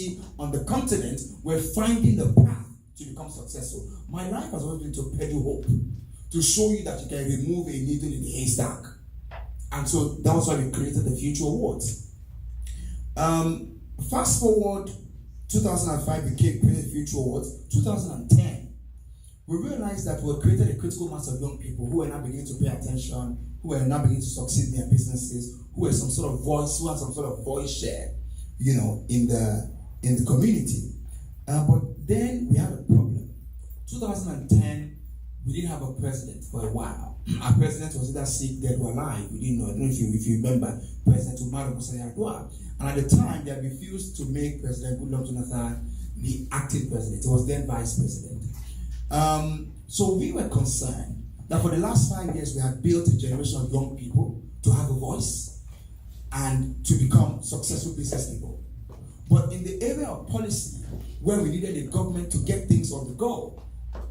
community, on the continent, were finding the path to become successful. My life has always been to peddle hope, to show you that you can remove a needle in the haystack. And so that was why we created the Future Awards. Fast forward, 2005 we created Future Awards. 2010, we realized that we created a critical mass of young people who were now beginning to pay attention, who were now beginning to succeed in their businesses, who had some sort of voice share, in the community. But then we had a problem. 2010, we didn't have a president for a while. Our president was either sick, dead, or alive. We didn't know. I don't know if you remember President Umaru Musa Yar'Adua. And at the time, they had refused to make President Goodluck Jonathan the acting president. He was then vice president. So we were concerned that for the last 5 years, we had built a generation of young people to have a voice and to become successful business people. But in the area of policy, where we needed a government to get things on the go,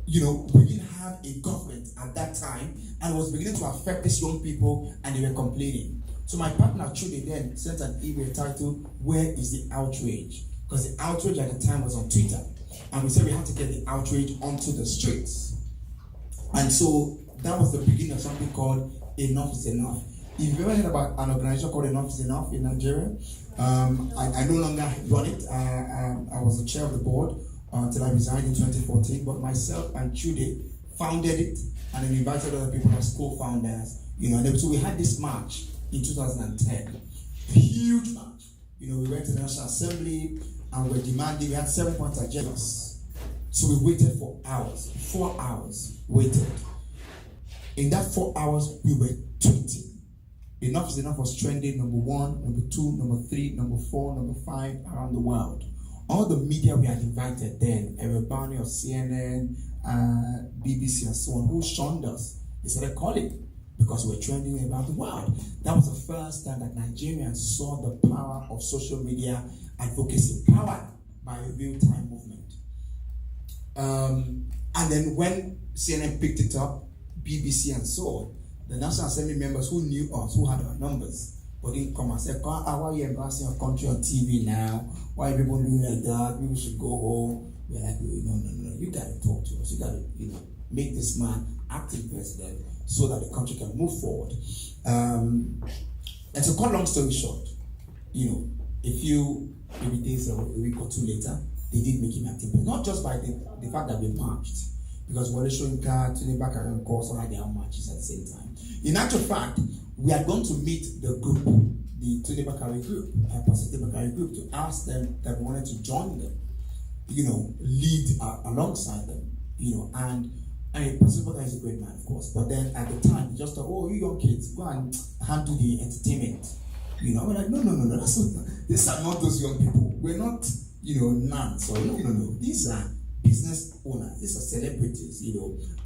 we didn't have a government at that time, and it was beginning to affect these young people, and they were complaining. So my partner Chude then sent an email titled, "Where is the outrage?" Because the outrage at the time was on Twitter. And we said we had to get the outrage onto the streets. And so that was the beginning of something called Enough is Enough. If you've ever heard about an organization called Enough is Enough in Nigeria, I no longer run it. I was the chair of the board until I resigned in 2014. But myself and Chude founded it and then invited other people as co-founders. And so we had this march in 2010. A huge march. We went to the National Assembly and were demanding, we had 7-point agendas. So we waited for hours, 4 hours, waited. In that 4 hours, we were tweeting. Enough is Enough was trending number 1, number 2, number 3, number 4, number 5 around the world. All the media we had invited then, Erebani of CNN, BBC and so on, who shunned us, they started calling because we were trending around the world. That was the first time that Nigerians saw the power of social media advocacy, powered by a real-time movement. And then when CNN picked it up, BBC and so on, the National Assembly members who knew us, who had our numbers, but didn't come and say, why are you embarrassing your country on TV now? Why are people doing like that? People should go home. We're like, no. You got to talk to us. You got to, make this man acting president so that the country can move forward. And to cut long story short, maybe days or a week or two later, they did make him acting president. Not just by the fact that we marched, because Wale Soyinka, Tony Bakare, and also had their own marches at the same time. In actual fact, we are going to meet the group, the Tony Bakare group, Pastor Bakare group, to ask them that we wanted to join them, lead alongside them, and Pastor Bakare is a great man, of course. But then at the time, he just thought, oh, you young kids, go and handle the entertainment. We're like, no, that's not, these are not those young people. We're not, nuns or no. These are business owners, these are celebrities,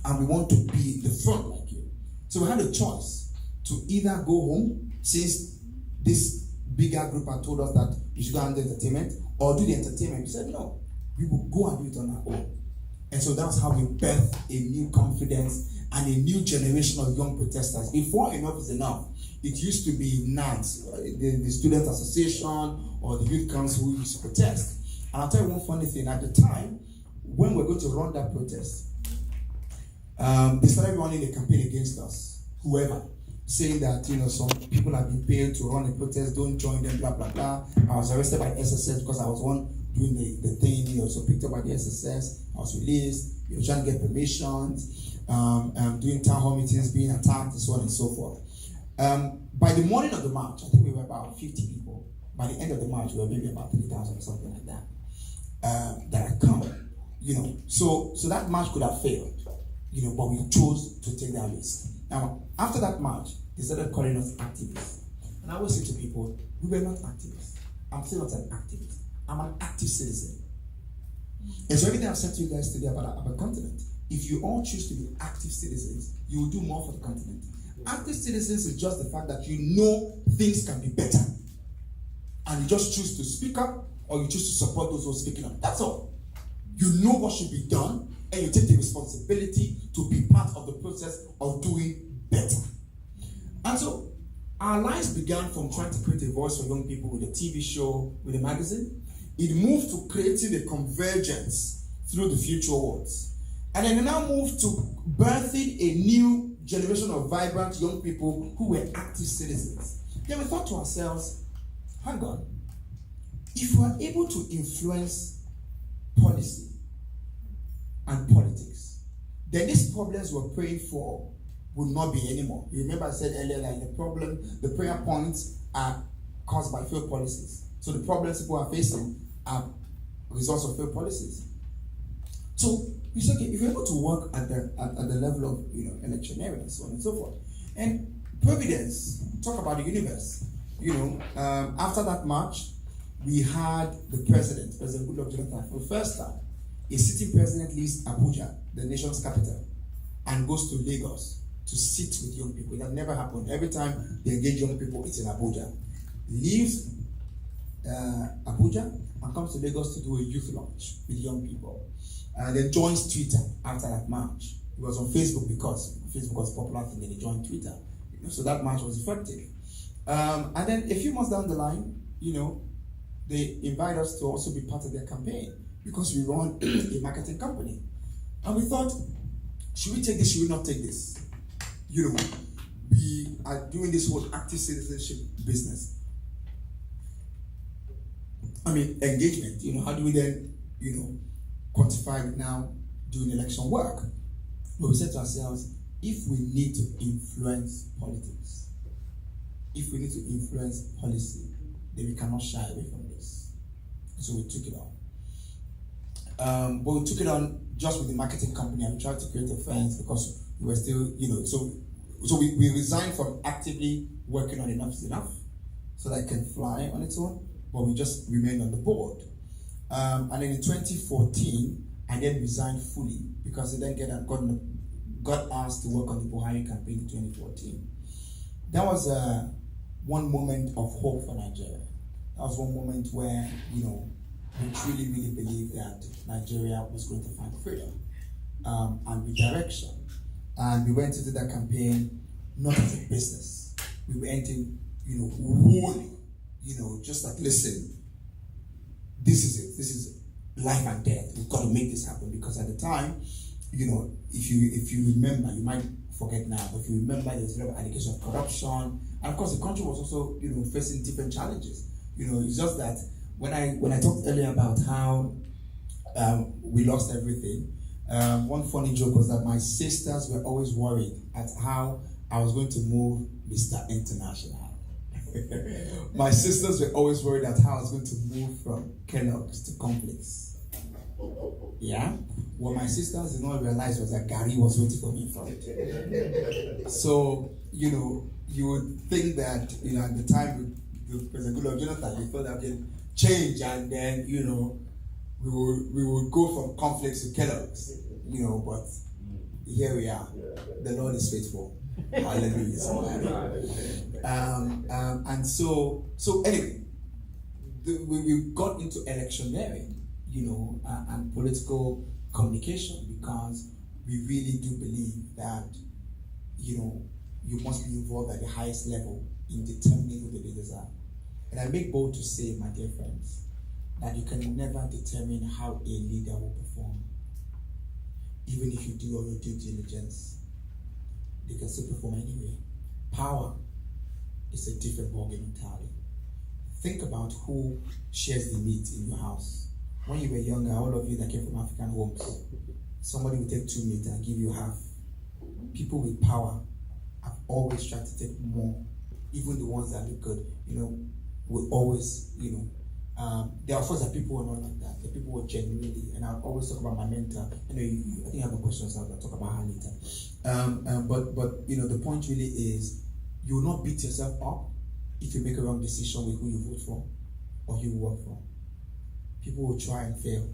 and we want to be the front like you. So we had a choice to either go home, since this bigger group had told us that we should go and do entertainment, or do the entertainment. We said, no, we will go and do it on our own. And so that's how we birthed a new confidence and a new generation of young protesters. Before Enough is Enough, it used to be NANS, the Student Association or the Youth Council who used to protest. And I'll tell you one funny thing. At the time, when we're going to run that protest, they started running a campaign against us, whoever, saying that, some people have been paid to run a protest, don't join them, blah, blah, blah. I was arrested by SSS because I was one doing the thing, so picked up by the SSS. I was released, trying to get permissions, doing town hall meetings, being attacked, and so on and so forth. By the morning of the march, I think we were about 50 people. By the end of the march, we were maybe about 3,000 or something like that, that had come. So that march could have failed, but we chose to take that risk. Now, after that march, they started calling us activists. And I always say to people, we were not activists. I'm still not an activist. I'm an active citizen. And so everything I've said to you guys today about our continent, if you all choose to be active citizens, you will do more for the continent. Active citizens is just the fact that things can be better. And you just choose to speak up, or you choose to support those who are speaking up. That's all. You know what should be done, and you take the responsibility to be part of the process of doing better. And so our lives began from trying to create a voice for young people with a TV show, with a magazine. It moved to creating a convergence through the future worlds. And then it now moved to birthing a new generation of vibrant young people who were active citizens. Then we thought to ourselves, hang on, if we are able to influence policy and politics, then these problems we're praying for will not be anymore. You remember I said earlier that the prayer points are caused by failed policies. So the problems people are facing are results of failed policies. So we said, okay, if you're able to work at the level of electioneering and so on and so forth, and Providence, talk about the universe. After that march, we had the President Goodluck Jonathan, for the first time, a sitting president leaves Abuja, the nation's capital, and goes to Lagos to sit with young people. It had never happened. Every time they engage young people, it's in Abuja. Leaves Abuja and comes to Lagos to do a youth launch with young people. And then joins Twitter after that march. It was on Facebook because Facebook was a popular thing, and he joined Twitter. So that march was effective. And then a few months down the line, they invite us to also be part of their campaign because we run a marketing company. And we thought, should we take this, should we not take this? We are doing this whole active citizenship business. Engagement. How do we then, quantify it now doing election work? But we said to ourselves, if we need to influence politics, if we need to influence policy, then we cannot shy away from this. So we took it on. But we took it on just with the marketing company, and we tried to create a fence because we were still, so we resigned from actively working on Enough is Enough so that it can fly on its own, but we just remained on the board. And then in 2014, I then resigned fully because I then got asked to work on the Buhari campaign in 2014. That was one moment of hope for Nigeria. That was one moment where, we truly, really believed that Nigeria was going to find freedom and redirection. And we went into that campaign not as a business. We went in, wholly, just like, listen, this is it. This is life and death. We've got to make this happen because at the time, if you remember, you might forget now, but if you remember, there was a lot of allegations of corruption, and of course, the country was also, facing different challenges. It's just that when I talked earlier about how we lost everything, one funny joke was that my sisters were always worried at how I was going to move Mr. International. My sisters were always worried at how I was going to move from Kellogg's to Complex. Yeah? What my sisters did not realize was that Gary was waiting for me in front. So, you would think that, at the time with President Goodluck Jonathan, you thought that can change and then, we would go from Complex to Kellogg's, but here we are. The Lord is faithful. Hallelujah. And so anyway, we got into electioneering, and political communication because we really do believe that, you must be involved at the highest level in determining who the leaders are. And I make bold to say, my dear friends, that you can never determine how a leader will perform. Even if you do all your due diligence, they can still perform anyway. Power is a different ballgame entirely. Think about who shares the meat in your house. When you were younger, all of you that came from African homes, somebody will take 2 meat and give you half. People with power have always tried to take more, even the ones that look good, will always, there are of course that people who are not like that. The people who are genuinely, and I'll always talk about my mentor. I think I have a question, so I'll talk about her later. But the point really is, you will not beat yourself up if you make a wrong decision with who you vote for or who you work for. People will try and fail.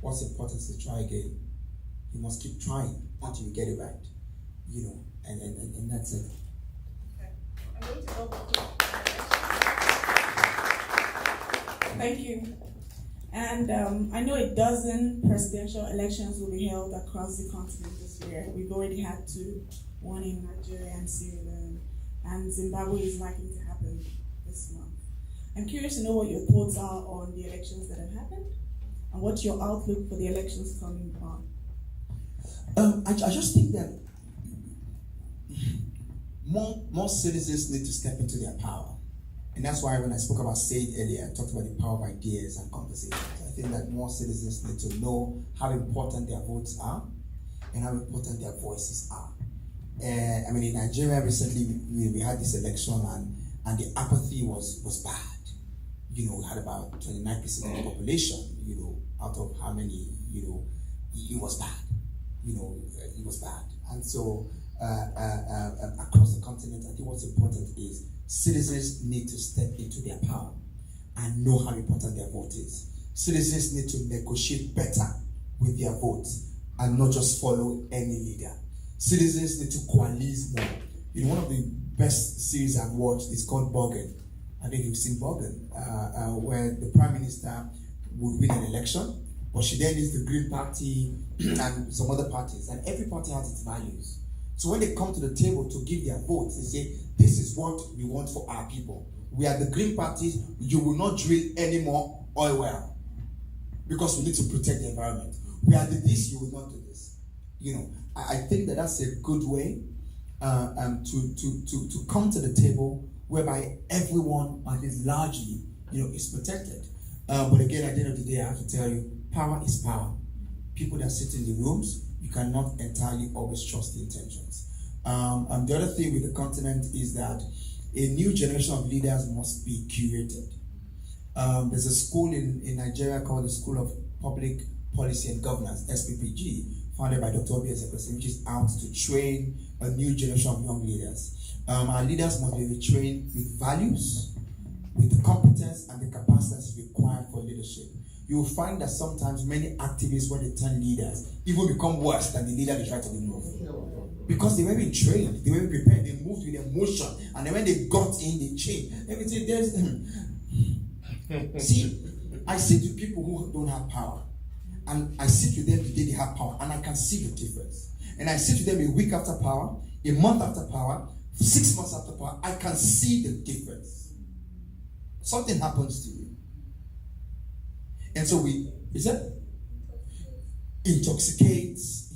What's important is to try again. You must keep trying until you get it right. And that's it. Okay. I'm going to open. Thank you. And I know 12 presidential elections will be held across the continent this year. We've already had 2, one in Nigeria and Sierra Leone, and Zimbabwe is likely to happen this month. I'm curious to know what your thoughts are on the elections that have happened and what's your outlook for the elections coming on. I just think that more citizens need to step into their power. And that's why when I spoke about SAID earlier, I talked about the power of ideas and conversations. I think that more citizens need to know how important their votes are and how important their voices are. I mean, in Nigeria recently, we had this election and the apathy was bad. We had about 29% of the population, out of how many, it was bad. It was bad. And so across the continent, I think what's important is citizens need to step into their power and know how important their vote is. Citizens need to negotiate better with their votes and not just follow any leader. Citizens need to coalesce more. One of the best series I've watched is called Bogan. I think you've seen Bogan, where the Prime Minister would win an election, but she then needs the Green Party and some other parties, and every party has its values. So when they come to the table to give their votes, they say, this is what we want for our people. We are the Green Party, you will not drill any more oil well, because we need to protect the environment. We are the this, you will not do this. I think that that's a good way to come to the table whereby everyone, at least largely, is protected. But again, at the end of the day, I have to tell you, power is power. People that sit in the rooms, you cannot entirely always trust the intentions. The other thing with the continent is that a new generation of leaders must be curated. There's a school in Nigeria called the School of Public Policy and Governance, SPPG, founded by Dr. Obi Ezekwesili, which is out to train a new generation of young leaders. Our leaders must be retrained with values, with the competence and the capacity required for leadership. You will find that sometimes many activists, when they turn leaders, even become worse than the leader they try to remove. Because they weren't trained, they weren't prepared, they moved with emotion, and then when they got in, they changed. Everything there's See, I sit with people who don't have power, and I sit with them the day they have power, and I can see the difference. And I sit with them a week after power, a month after power, 6 months after power, I can see the difference. Something happens to you. And so intoxicates,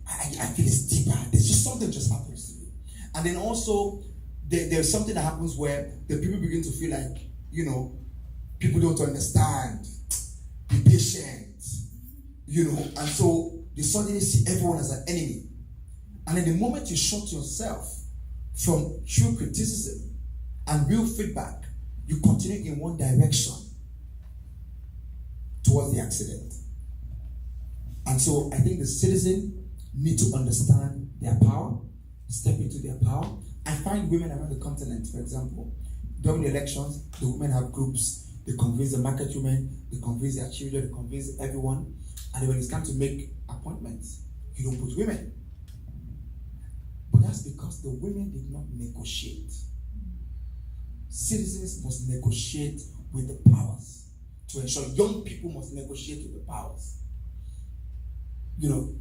I feel it's deeper. There's just something just happens to you. And then also, there's something that happens where the people begin to feel like, people don't understand, be patient, and so they suddenly see everyone as an enemy. And in the moment you shut yourself from true criticism and real feedback, you continue in one direction towards the accident. And so I think the citizen need to understand their power, step into their power. I find women around the continent, for example, during the elections, the women have groups. They convince the market women, they convince their children, they convince everyone. And when it's time to make appointments, you don't put women. But that's because the women did not negotiate. Citizens must negotiate with the powers to ensure young people must negotiate with the powers.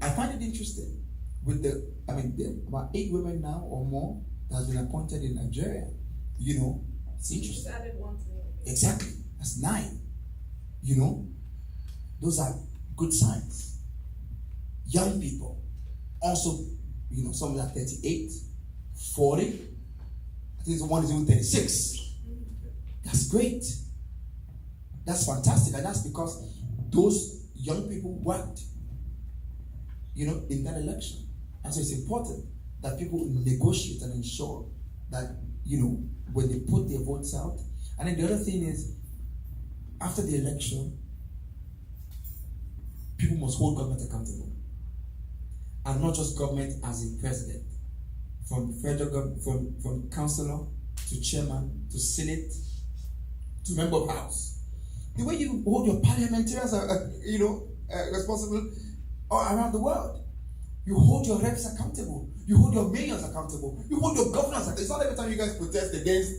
I find it interesting with there are about 8 women now or more that has been appointed in Nigeria. It's interesting. Just added one to it. Exactly. That's 9. Those are good signs. Young people. Also, some are 38, 40. I think one is even 36. That's great. That's fantastic. And that's because those young people worked, in that election. And so it's important that people negotiate and ensure that, when they put their votes out. And then the other thing is, after the election, people must hold government accountable. And not just government as in president. From federal government, from councillor to chairman to senate to member of house. The way you hold your parliamentarians responsible all around the world. You hold your reps accountable. You hold your mayors accountable. You hold your governors accountable. It's not every time you guys protest against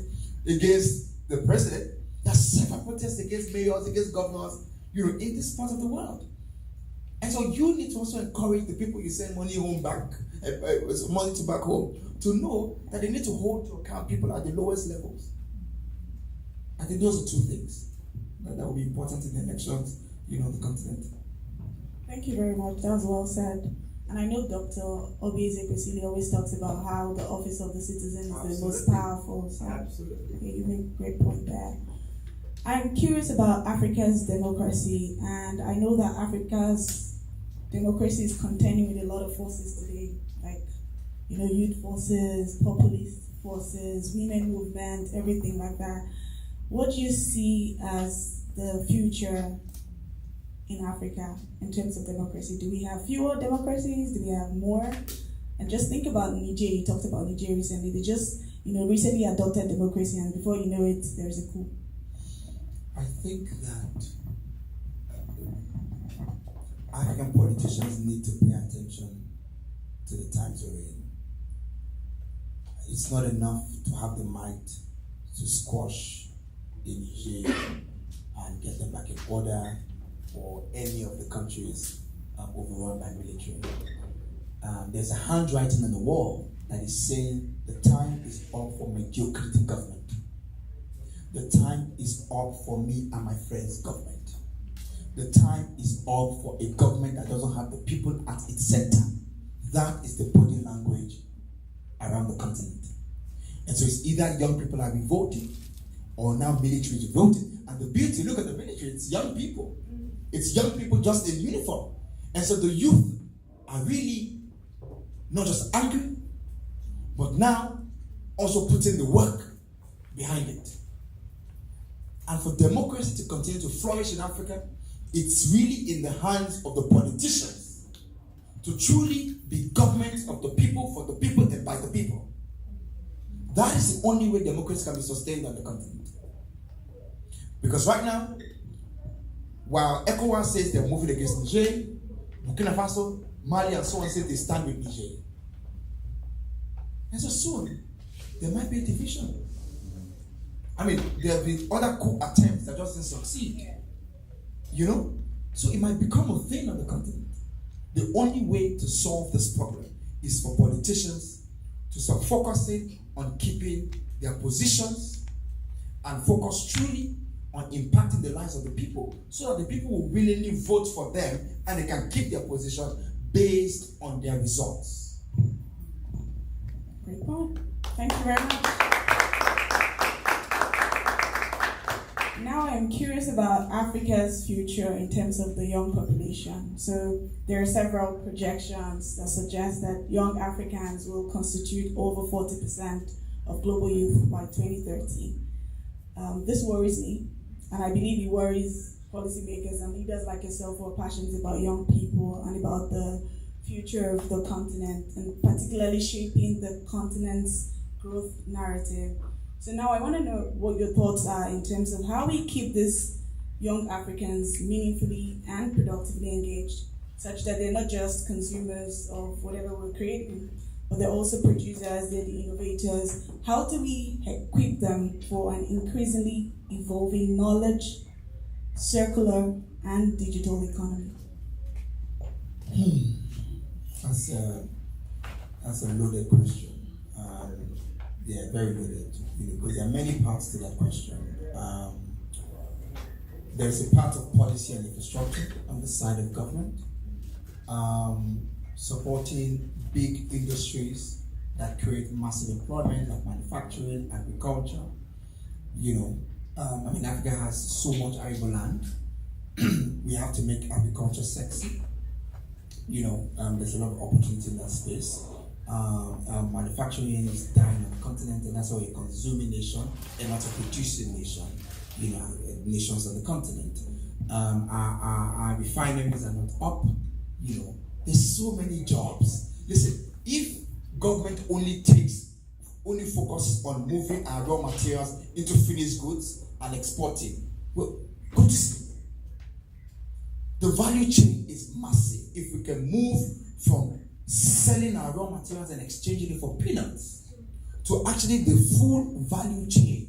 the president. There's several protests against mayors, against governors, in this part of the world. And so you need to also encourage the people you send money home back, money to back home, to know that they need to hold to account people at the lowest levels. think those are two things that will be important in the elections, the continent. Thank you very much. That was well said. And I know Dr. Obieze Priscilla always talks about how the office of the citizen is the most powerful. So Absolutely. you make a great point there. I'm curious about Africa's democracy, and I know that Africa's democracy is contending with a lot of forces today, like youth forces, populist forces, women movement, everything like that. What do you see as the future in Africa in terms of democracy? Do we have fewer democracies? Do we have more? And just think about Niger. You talked about Niger recently. They just, recently adopted democracy, and before you know it, there's a coup. I think that African politicians need to pay attention to the times we're in. It's not enough to have the might to squash the Niger and get them back in order, or any of the countries overrun by military. There's a handwriting on the wall that is saying the time is up for mediocrity government. The time is up for me and my friends' government. The time is up for a government that doesn't have the people at its center. That is the body language around the continent. And so it's either young people are revolting or now military is revolting. And the beauty, look at the military, it's young people. It's young people just in uniform. And so the youth are really not just angry, but now also putting the work behind it. And for democracy to continue to flourish in Africa, it's really in the hands of the politicians to truly be governments of the people, for the people, and by the people. That is the only way democracy can be sustained on the continent. Because right now, while ECOWAS says they're moving against Niger, Burkina Faso, Mali, and so on say they stand with Niger. And so soon, there might be a division. I mean, there have been other coup attempts that just didn't succeed. So it might become a thing on the continent. The only way to solve this problem is for politicians to start focusing on keeping their positions and focus truly on impacting the lives of the people, so that the people will willingly vote for them and they can keep their position based on their results. Great point. Thank you very much. Now I'm curious about Africa's future in terms of the young population. So there are several projections that suggest that young Africans will constitute over 40% of global youth by 2030. This worries me, and I believe it worries policymakers and leaders like yourself who are passionate about young people and about the future of the continent, and particularly shaping the continent's growth narrative. So now I want to know what your thoughts are in terms of how we keep these young Africans meaningfully and productively engaged, such that they're not just consumers of whatever we're creating, but they're also producers, they're the innovators. How do we equip them for an increasingly evolving knowledge, circular, and digital economy? That's a loaded question. Yeah, very loaded. Because there are many parts to that question. There's a part of policy and infrastructure on the side of government, supporting big industries that create massive employment, like manufacturing, agriculture. Africa has so much arable land. We have to make agriculture sexy. There's a lot of opportunity in that space. Manufacturing is dying on the continent, and that's why we're a consuming nation and not a producing nation. Nations on the continent. Our refineries are not up. There's so many jobs. Listen, if government only focuses on moving our raw materials into finished goods and exporting, well, go to sleep. The value chain is massive. If we can move from selling our raw materials and exchanging it for peanuts to actually the full value chain,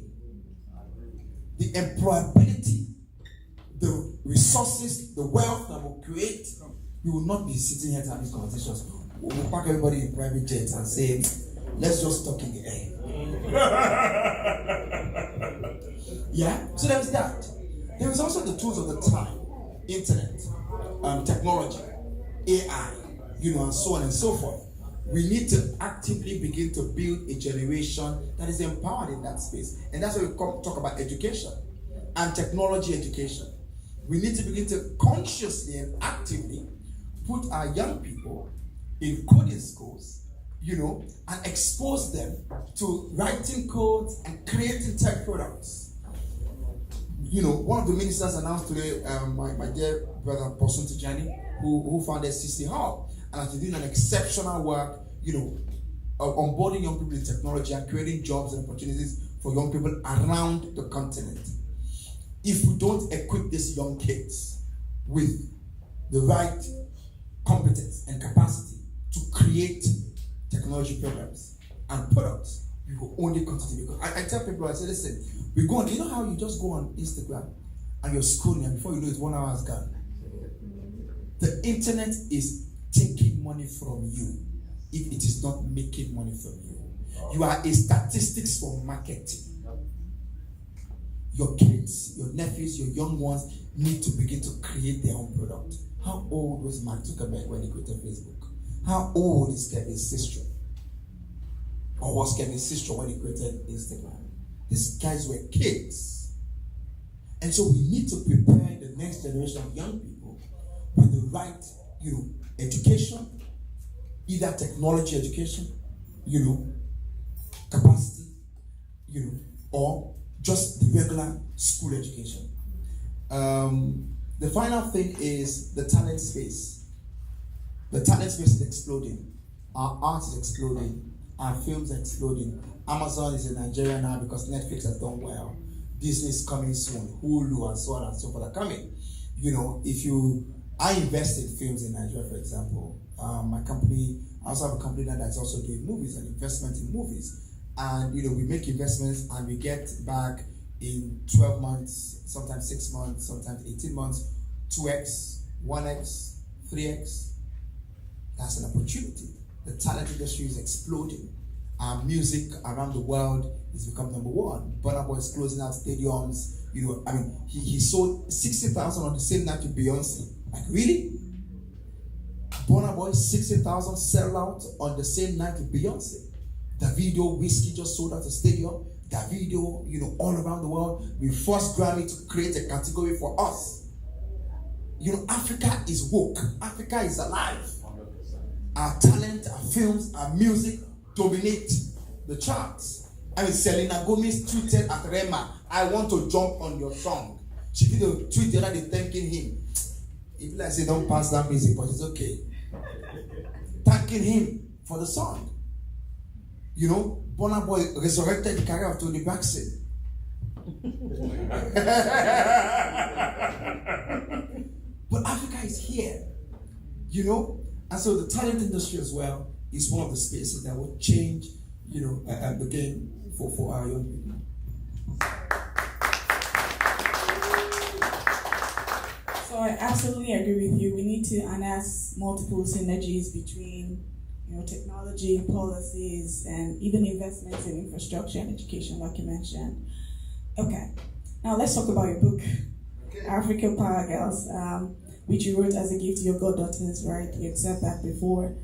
the employability, the resources, the wealth that will create, we will not be sitting here to have these conversations. We'll pack everybody in private jets and say, let's just talk in the air. Yeah? So there's that. There is also the tools of the time, internet, technology, AI, and so on and so forth. We need to actively begin to build a generation that is empowered in that space. And that's why we talk about education and technology education. We need to begin to consciously and actively put our young people in coding schools, and expose them to writing codes and creating tech products. One of the ministers announced today, my dear brother Posun Tijani, who founded CC Hub, and has been doing an exceptional work, of onboarding young people in technology and creating jobs and opportunities for young people around the continent. If we don't equip these young kids with the right competence and capacity to create technology programs and products, we will only continue. Because I tell people, I say, listen, we go on, you know how you just go on Instagram and you're scrolling, and before you know it, 1 hour has gone. The internet is taking money from you if it is not making money from you. You are a statistics for marketing. Your kids, your nephews, your young ones need to begin to create their own product. How old was Mark Zuckerberg when he created Facebook? How old is Kevin Systrom? Or was Kevin Systrom when he created Instagram? These guys were kids. And so we need to prepare the next generation of young people with the right, education, either technology education, capacity, or just the regular school education. The final thing is the talent space. The talent space is exploding. Our art is exploding. Our films are exploding. Amazon is in Nigeria now because Netflix has done well. Disney is coming soon. Hulu and so on and so forth are coming. I invest in films in Nigeria, for example. My company, I also have a company that's also doing movies and investment in movies. And, we make investments and we get back in 12 months, sometimes 6 months, sometimes 18 months, 2x, 1x, 3x. That's an opportunity. The talent industry is exploding. Music around the world is become number one. Burna Boy is closing out stadiums. He sold 60,000 on the same night to Beyonce. Like, really? Burna Boy, 60,000 sell out on the same night with Beyonce. Davido, Whiskey just sold out a stadium. Davido, all around the world. We forced Grammy to create a category for us. Africa is woke. Africa is alive. Our talent, our films, our music dominate the charts. Selena Gomez tweeted at Rema, I want to jump on your song. She did a tweet the other day thanking him. If I say don't pass that music, but it's okay. Thanking him for the song. Burna Boy resurrected the career of Tony Braxton. But Africa is here. And so the talent industry as well is one of the spaces that will change, the game for our young people. So I absolutely agree with you. We need to harness multiple synergies between, technology, policies, and even investments in infrastructure and education, like you mentioned. Okay, now let's talk about your book, African Power Girls, which you wrote as a gift to your goddaughters, right? You said that before.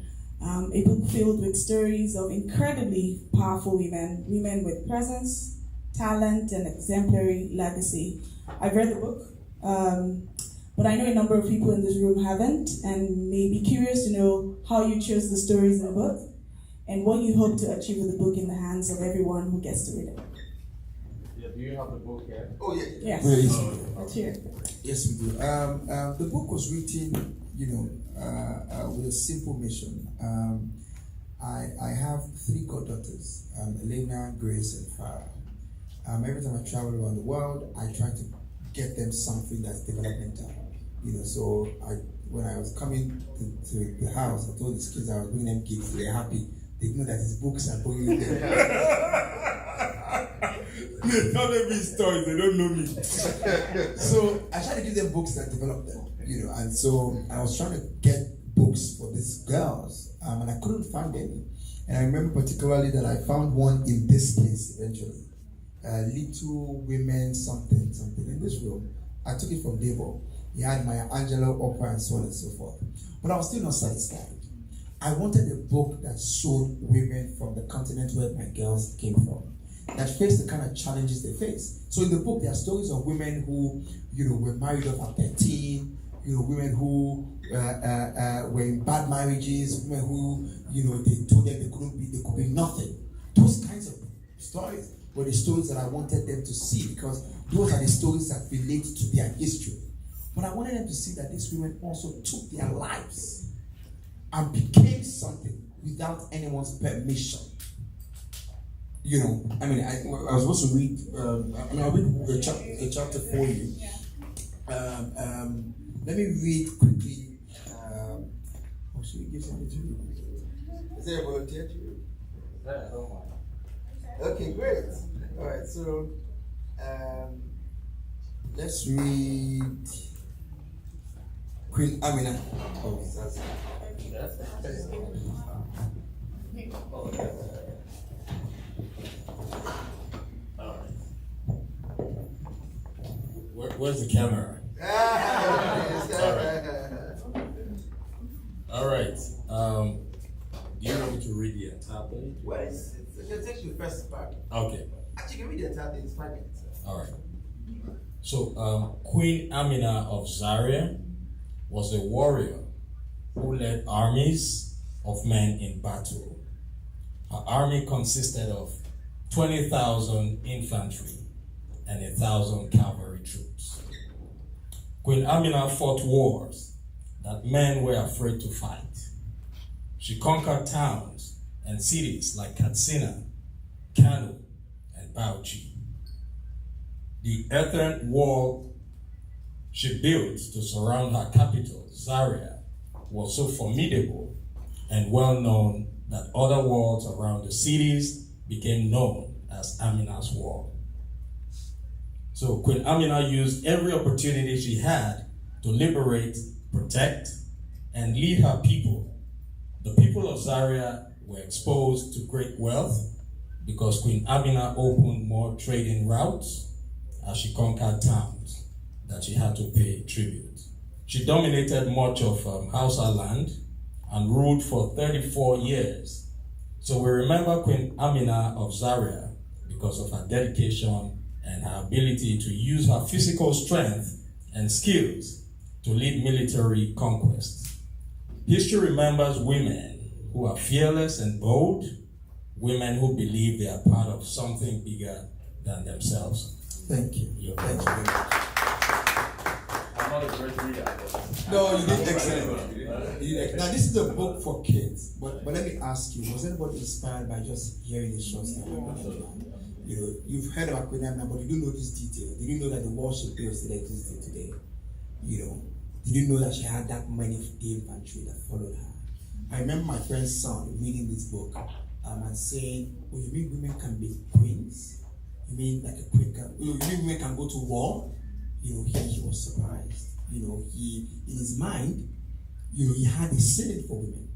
A book filled with stories of incredibly powerful women with presence, talent, and exemplary legacy. I've read the book, but I know a number of people in this room haven't, and may be curious to know how you chose the stories in the book and what you hope to achieve with the book in the hands of everyone who gets to read it. Yeah, do you have the book here? Oh, yeah. Yes. Let's hear it. Yes, we do. The book was written, with a simple mission. I have 3 goddaughters, Elena, Grace, and Farah. Every time I travel around the world, I try to get them something that's developmental. So when I was coming to the house, I told these kids I was bringing them gifts. They're happy. They know that his books are going with them. They don't know me stories. They don't know me. So I tried to give them books that develop them. And so I was trying to get books for these girls, and I couldn't find any. And I remember particularly that I found one in this place eventually. Little Women something in this room. I took it from Devo. He had Maya Angelou, Oprah, and so on and so forth. But I was still not satisfied. I wanted a book that showed women from the continent where my girls came from, that faced the kind of challenges they face. So in the book, there are stories of women who, were married off at 13, women who were in bad marriages, women who, they told them they could be nothing. Those kinds of stories were the stories that I wanted them to see, because those are the stories that relate to their history. But I wanted them to see that these women also took their lives and became something without anyone's permission. I was supposed to read, I'll read a chapter for you. Let me read quickly. Should we give something to you? Is there a volunteer to read? Yeah, I don't mind. Okay, great. All right, so let's read Queen Amina. Oh, that's Where's the camera? All right. You want me to read the entire page? Well, it's actually the first part. Okay. Actually, you can read the entire thing. It's 5 minutes. All right. So, Queen Amina of Zaria was a warrior who led armies of men in battle. Her army consisted of 20,000 infantry and 1,000 cavalry troops. Queen Amina fought wars that men were afraid to fight. She conquered towns and cities like Katsina, Kano, and Bauchi. The earthen wall she built to surround her capital, Zaria, was so formidable and well known that other walls around the cities became known as Amina's Wall. So Queen Amina used every opportunity she had to liberate, protect, and lead her people. The people of Zaria were exposed to great wealth because Queen Amina opened more trading routes as she conquered towns that she had to pay tribute. She dominated much of Hausa land and ruled for 34 years. So we remember Queen Amina of Zaria because of her dedication and her ability to use her physical strength and skills to lead military conquest. History remembers women who are fearless and bold, women who believe they are part of something bigger than themselves. Thank you. Thank you very much. I'm not a great reader. No, you did excellent. Now, this is a book for kids, but let me ask you, was anybody inspired by just hearing the short story? You've heard about Queen Amina, but you don't know this detail. Did you know that the wall she built still existed today? Did you know that she had that many infantry that followed her? I remember my friend's son reading this book and saying, "Oh, you mean women can be queens? You mean like a queen can? You mean women can go to war?" He was surprised. He in his mind, he had a ceiling for women.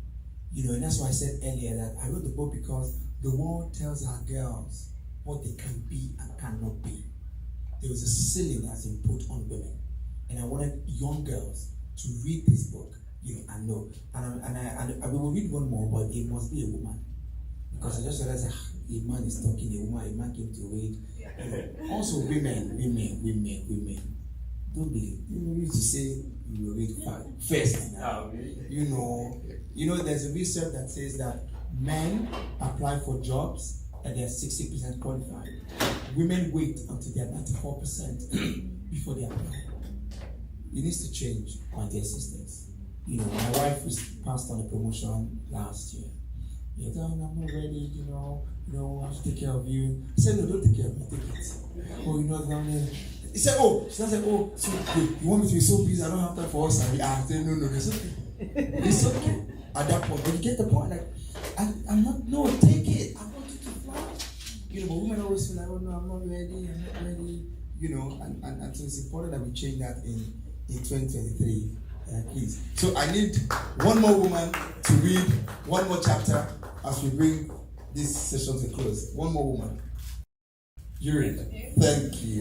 And that's why I said earlier that I wrote the book because the world tells our girls what they can be and cannot be. There was a ceiling that's been put on women. And I wanted young girls to read this book, and know. And I will read one more, but it must be a woman. Because I just realized a man is talking, a man came to read. Also women. Don't believe. You used to say you will read first. There's a research that says that men apply for jobs and they're 60% qualified. Women wait until they're 94% before they apply. It needs to change, my dear sisters. My wife was passed on a promotion last year. I'm not ready, I have to take care of you. I said, no, don't take care of me, take it. He said, so good. You want me to be so busy, I don't have time for us. I said, no, it's okay. It's okay. At that point, but you get the point, no, take it. I want you to fly. But women always feel like, oh no, I'm not ready. And so it's important that we change that in 2023, please. So I need one more woman to read one more chapter as we bring this session to close. One more woman. Urine. Thank you.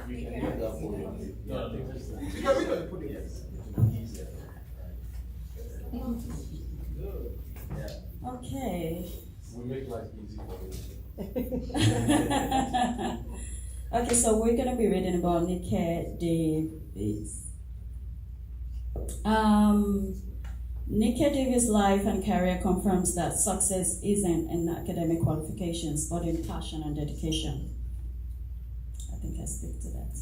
You can use that for your. No, You can read on the podium. Okay. we make life easy for you. Okay, so we're gonna be reading about Nika Davis. Nika Davis' life and career confirms that success isn't in academic qualifications, but in passion and dedication. I think I stick to that.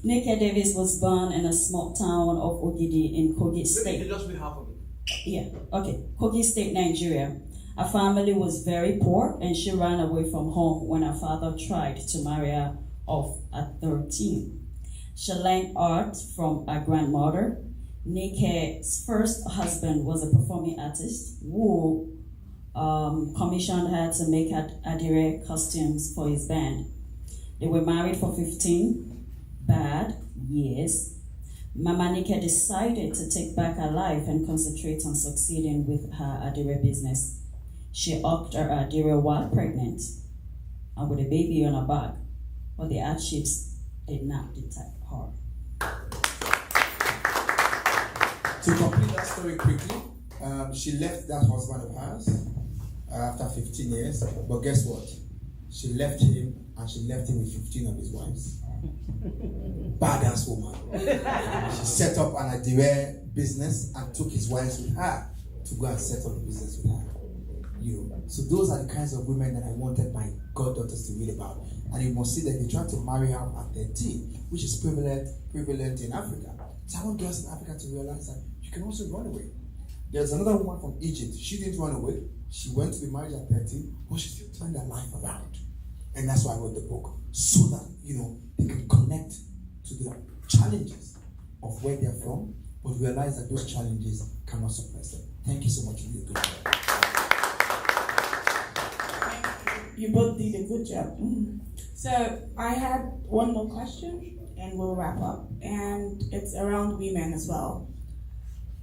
Nika Davis was born in a small town of Ogidi in Kogi State. You just read half of it. Yeah, okay. Kogi State, Nigeria. Her family was very poor and she ran away from home when her father tried to marry her off at 13. She learned art from her grandmother. Nike's first husband was a performing artist who commissioned her to make Adeola costumes for his band. They were married for 15 bad years. Mama Nika decided to take back her life and concentrate on succeeding with her Adeola business. She hugged her Adeola while pregnant and with a baby on her back, but the hardships did not deter her. To complete that story quickly, she left that husband of hers after 15 years, but guess what? She left him and she left him with 15 of his wives. Badass woman. She set up an Adeola business and took his wives with her to go and set up the business with her. So those are the kinds of women that I wanted my goddaughters to read about. And you must see that they tried to marry her at 13, which is prevalent in Africa. So I want girls in Africa to realize that you can also run away. There's another woman from Egypt. She didn't run away. She went to be married at 13, but she still turned her life around. And that's why I wrote the book, so that, they can connect to the challenges of where they're from, but realize that those challenges cannot suppress them. Thank you so much. You did a good job. You both did a good job. So I had one more question and we'll wrap up. And it's around women as well.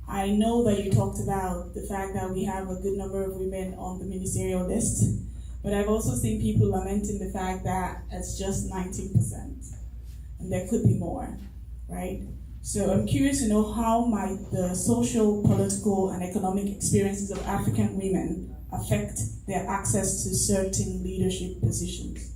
I know that you talked about the fact that we have a good number of women on the ministerial list, but I've also seen people lamenting the fact that it's just 19%, and there could be more, right? So I'm curious to know, how might the social, political, and economic experiences of African women affect their access to certain leadership positions?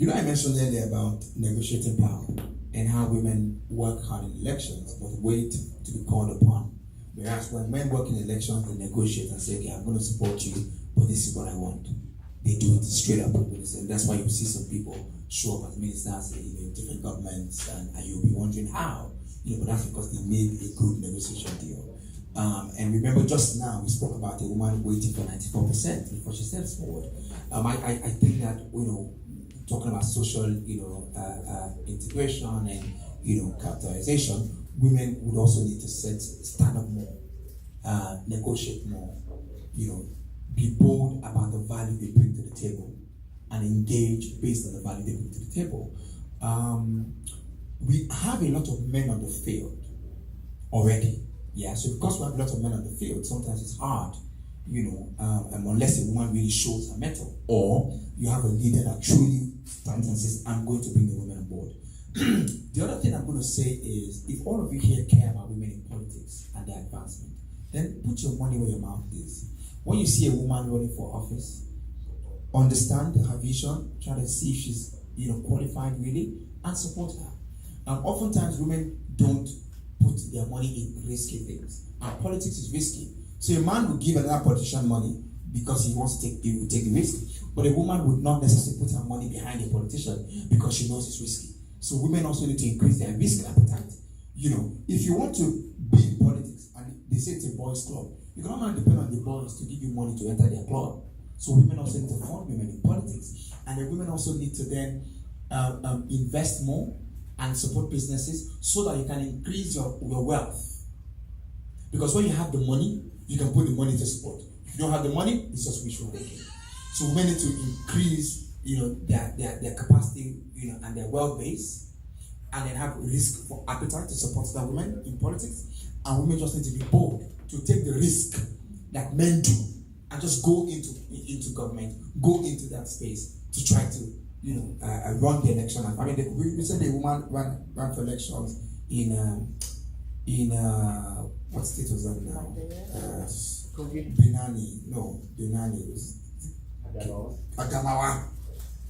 I mentioned earlier about negotiating power and how women work hard in elections but wait to be called upon. Whereas when men work in elections, they negotiate and say, okay, I'm going to support you, but this is what I want. They do it straight up. And that's why you see some people show up as ministers in different governments, and you'll be wondering how. But that's because they made a good negotiation deal. And remember, just now we spoke about a woman waiting for 94% before she steps forward. I think that talking about social integration and capitalization, women would also need to stand up more, negotiate more, be bold about the value they bring to the table, and engage based on the value they bring to the table. We have a lot of men on the field already. Yeah, so because we have a lot of men on the field, sometimes it's hard, unless a woman really shows her mettle, or you have a leader that truly stands and says, I'm going to bring the women on board. The other thing I'm going to say is, if all of you here care about women in politics and their advancement, then put your money where your mouth is. When you see a woman running for office, understand her vision, try to see if she's qualified really, and support her. Oftentimes women don't put their money in risky things. And politics is risky. So a man will give another politician money because he wants to take the risk. But a woman would not necessarily put her money behind a politician because she knows it's risky. So women also need to increase their risk appetite. If you want to be in politics, and they say it's a boys' club, you cannot depend on the boys to give you money to enter their club. So women also need to fund women in politics. And the women also need to then invest more and support businesses so that you can increase your wealth. Because when you have the money, you can put the money to support. If you don't have the money, it's just wishful thinking. So women need to increase their capacity and their wealth base, and then have risk for appetite to support that women in politics. And women just need to be bold to take the risk like men do, and just go into government, go into that space to try to run the election. I mean, recently a woman ran for elections in what state was that now? Benani was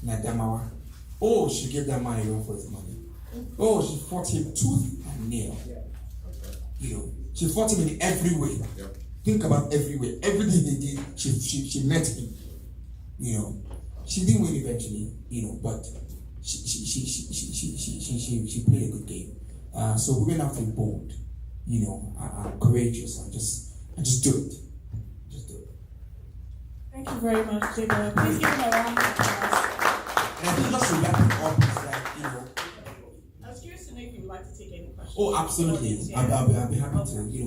Adamawa. Oh, she gave that man a run for his money. Oh, she fought him tooth and nail. She fought him in every way. Think about every way. Everything they did, she met him. She didn't win eventually, but she played a good game. So women have to be bold, and courageous, and just do it. Just do it. Thank you very much, Jacob. Please give him a round of applause. And I think just to wrap it up is that, I was curious to know if you would like to take any questions. Oh, absolutely. I'll be happy to.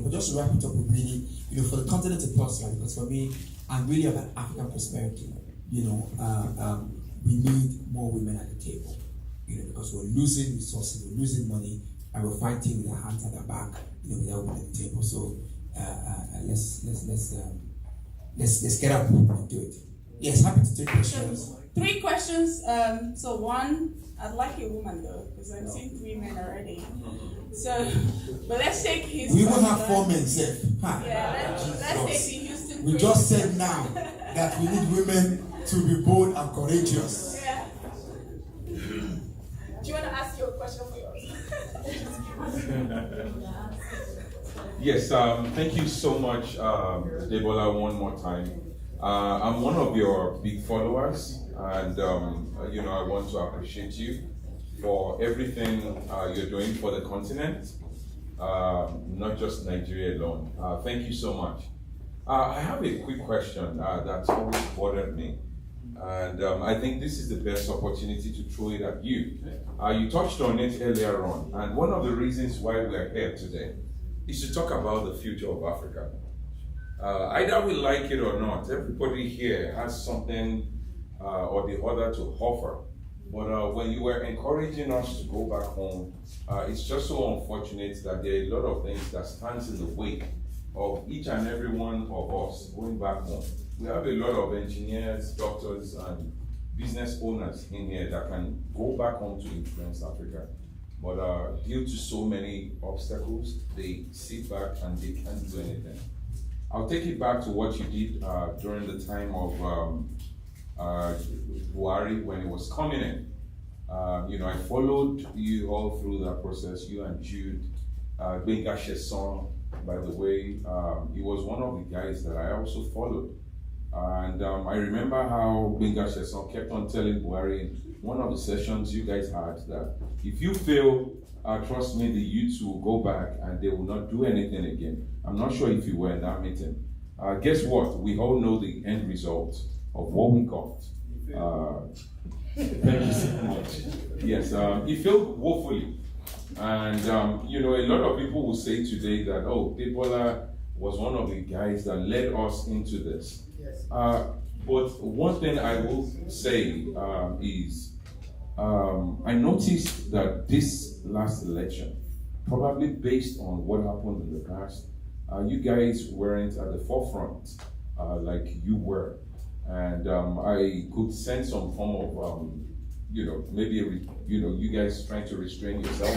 But just to wrap it up, really, for the continent to prosper, because for me, I'm really about African prosperity. We need more women at the table. Because we're losing resources, we're losing money, and we're fighting with our hands at our back. Without women at the table. So let's get up and do it. Yes, happy to take questions. 3 questions. So one, I'd like a woman though, because I'm seeing 3 men already. So, but let's take his. We will have 4 men, Zeph. Yeah, let's take the Houston. We just said now that we need women to be bold and courageous. Yeah. Do you want to ask your question for yours? Yes, thank you so much, Adeola, one more time. I'm one of your big followers, and I want to appreciate you for everything you're doing for the continent, not just Nigeria alone. Thank you so much. I have a quick question that's always bothered me, and I think this is the best opportunity to throw it at you. You touched on it earlier on, and one of the reasons why we are here today is to talk about the future of Africa. Either we like it or not, everybody here has something or the other to offer. But when you were encouraging us to go back home, it's just so unfortunate that there are a lot of things that stands in the way of each and every one of us going back home. We have a lot of engineers, doctors, and business owners in here that can go back home to influence Africa. But due to so many obstacles, they sit back and they can't do anything. I'll take it back to what you did during the time of Buhari when it was coming in. I followed you all through that process, you and Jude, Gbenga Sheson, by the way, he was one of the guys that I also followed. And I remember how Gbenga Sheson kept on telling Buhari in one of the sessions you guys had that if you fail, trust me, the youths will go back and they will not do anything again. I'm not sure if you were in that meeting. Guess what? We all know the end result of what we got. Thank you so much. Yes, he failed woefully. And, a lot of people will say today that, Adeola was one of the guys that led us into this. Yes. But one thing I will say is, I noticed that this last election, probably based on what happened in the past, you guys weren't at the forefront like you were. And I could sense some form of, maybe, you guys trying to restrain yourself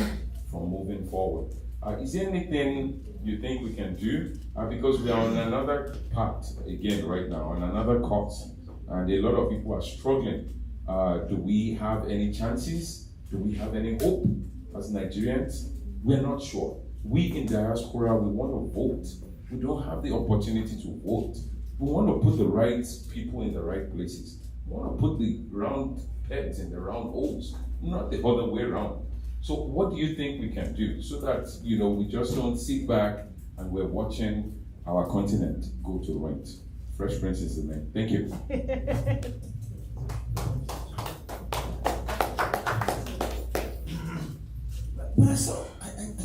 from moving forward. Is there anything you think we can do? Because we are on another path again right now, on another course, and a lot of people are struggling. Do we have any chances? Do we have any hope as Nigerians? We're not sure. We in diaspora, we want to vote. We don't have the opportunity to vote. We want to put the right people in the right places. We want to put the round pegs in the round holes, not the other way around. So what do you think we can do so that, we just don't sit back and we're watching our continent go to ruin? Fresh Prince is the name. Thank you. When I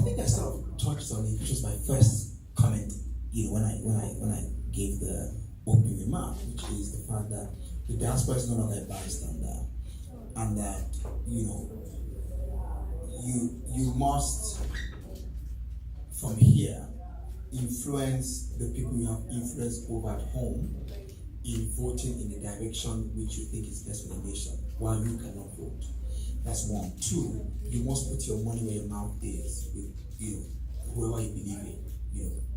think I sort of touched on it, which was my first comment, when I gave the opening remark, which is the fact that the diaspora is no longer a bystander, and that you must from here influence the people you have influence over at home in voting in the direction which you think is best for the nation, while you cannot vote. That's one. Two, you must put your money where your mouth is with whoever you believe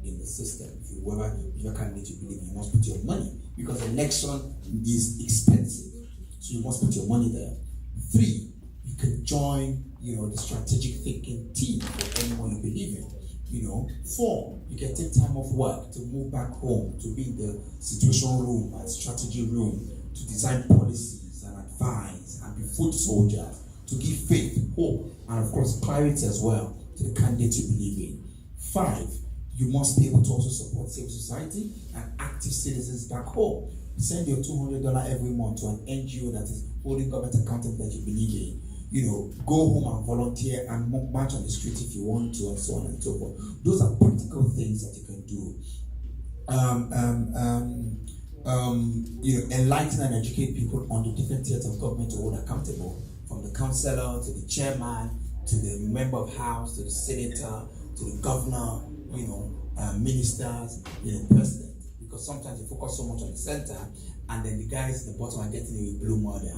in the system. Whoever your candidate you believe in, you must put your money, because election is expensive. So you must put your money there. Three, you can join the strategic thinking team for anyone you believe in. Four, you can take time off work to move back home, to be in the situation room and strategy room, to design policies and advise and be foot soldiers, to give faith, hope, and of course clarity as well to the candidate you believe in. Five, you must be able to also support civil society and active citizens back home. Send your $200 every month to an NGO that is holding government accountable that you believe in. Go home and volunteer and march on the street if you want to, and so on and so forth. Those are practical things that you can do. Enlighten and educate people on the different tiers of government to hold accountable, from the councillor to the chairman to the member of house to the senator to the governor, ministers, president. Because sometimes you focus so much on the center, and then the guys at the bottom are getting a blue murder.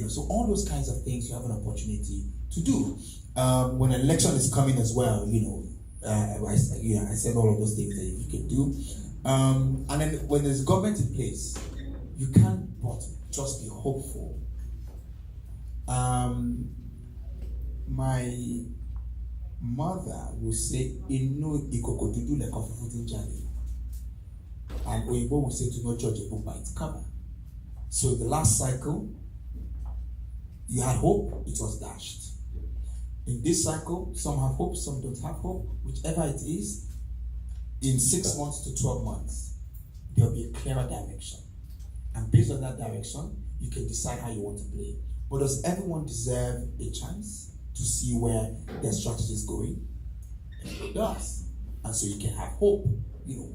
So all those kinds of things you have an opportunity to do. When an election is coming as well, I said all of those things that you can do. And then when there's government in place, you can't but just be hopeful. My mother will say, "Inu ikokodudu le kofufutin jali." And Oyibo will say to not judge a book by its cover. So the last cycle, you had hope, it was dashed. In this cycle, some have hope, some don't have hope. Whichever it is, in 6 months to 12 months, there will be a clearer direction. And based on that direction, you can decide how you want to play. But does everyone deserve a chance to see where their strategy is going? It does. And so you can have hope.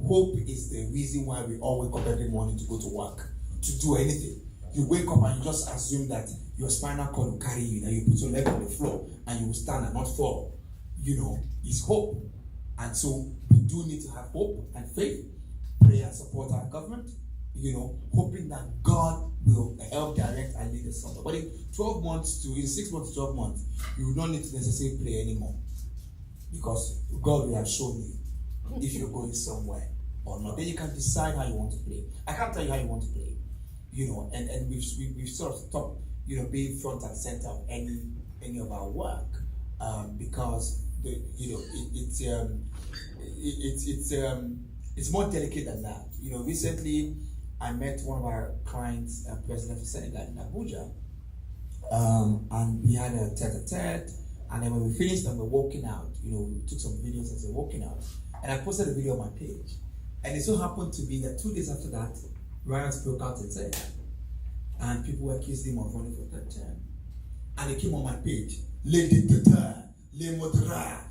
Hope is the reason why we all wake up every morning to go to work, to do anything. You wake up and you just assume that your spinal cord will carry you, that you put your leg on the floor and you will stand and not fall. It's hope. And so we do need to have hope and faith, pray and support our government, hoping that God will help direct and lead us somewhere. But in 6 months to 12 months, you will not need to necessarily pray anymore, because God will have shown you if you're going somewhere or not. Then you can decide how you want to play. I can't tell you how you want to play, and we've sort of stopped, being front and center of any of our work, because it's more delicate than that. Recently I met one of our clients, President of Senegal in Abuja, and we had a tete-a-tete, and then when we finished and we're walking out, we took some videos as we're walking out, and I posted a video on my page. And it so happened to be that 2 days after that, riots broke out in Senegal, and people were accusing him of running for third term. And it came on my page, le dictateur, le modra,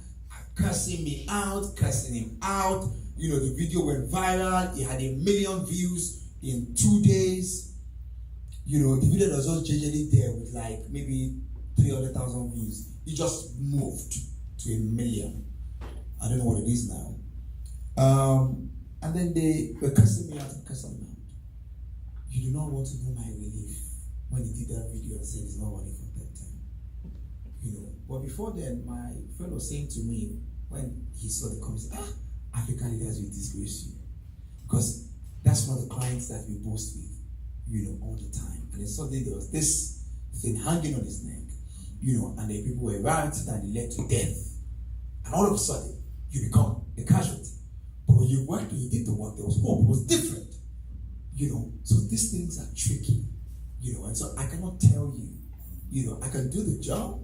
cursing me out, cursing him out. The video went viral. It had 1 million views in 2 days. The video was just generally there with like maybe 300,000 views. It just moved to 1 million. I don't know what it is now. And then they were cursing me out and cursing me out. You do not want to know my relief when he did that video and said he's not running for that time. But before then, my friend was saying to me when he saw the comments, African leaders will disgrace you. Because that's one of the clients that we boast with, all the time. And then suddenly there was this thing hanging on his neck, and then people were rioting and it led to death. And all of a sudden, you become a casualty. But when you worked, when you did the work, there was hope. It was different. So these things are tricky. And so I cannot tell you, I can do the job,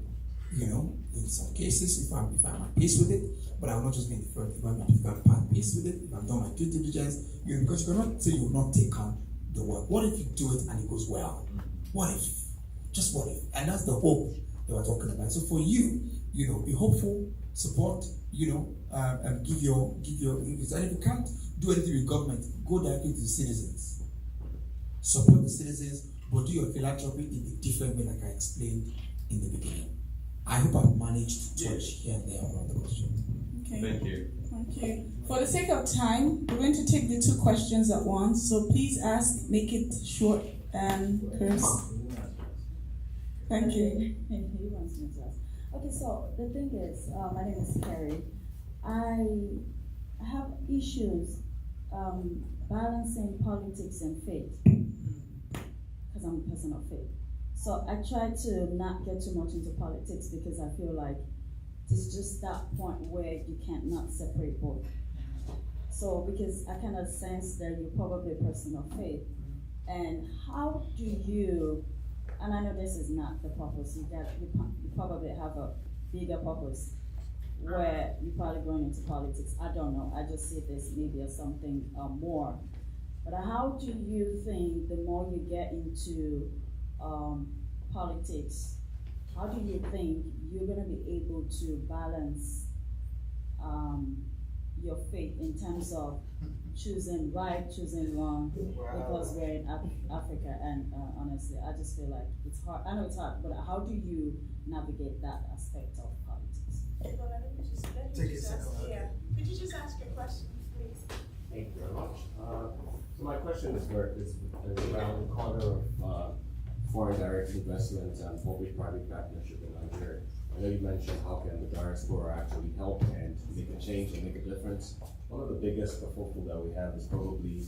in some cases, if I'm at peace with it, but I will not just be in the front. If I'm at peace with it, if I've done my due diligence, because you cannot say you will not take on the work. What if you do it and it goes well? What if? Just what if? And that's the hope that we're talking about. So for you, be hopeful, support, and give your and if you can't do anything with government, go directly to the citizens. Support the citizens, but do your philanthropy in a different way, like I explained in the beginning. I hope I've managed to touch here and there around the question. Okay. Thank you. Thank you. For the sake of time, we're going to take the two questions at once. So please ask, make it short and crisp. Thank you. He wants me to ask. Okay, so the thing is, my name is Carrie. I have issues balancing politics and faith because I'm a person of faith. So I try to not get too much into politics because I feel like it's just that point where you can't not separate both. So because I kind of sense that you're probably a person of faith, and how do you? And I know this is not the purpose. You probably have a bigger purpose where you're probably going into politics. I don't know. I just see this maybe as something more. But how do you think the more you get into politics, how do you think you're going to be able to balance your faith in terms of choosing right, choosing wrong? Because we're in Africa, and honestly, I just feel like it's hard. I know it's hard, but how do you navigate that aspect of politics? Take a second. Could you just ask your question, please? Thank you very much. So my question is around the corner of foreign direct investment and public-private partnership in Nigeria. I know you mentioned how can the diaspora actually help and make a change and make a difference. One of the biggest kerfuffle that we have is probably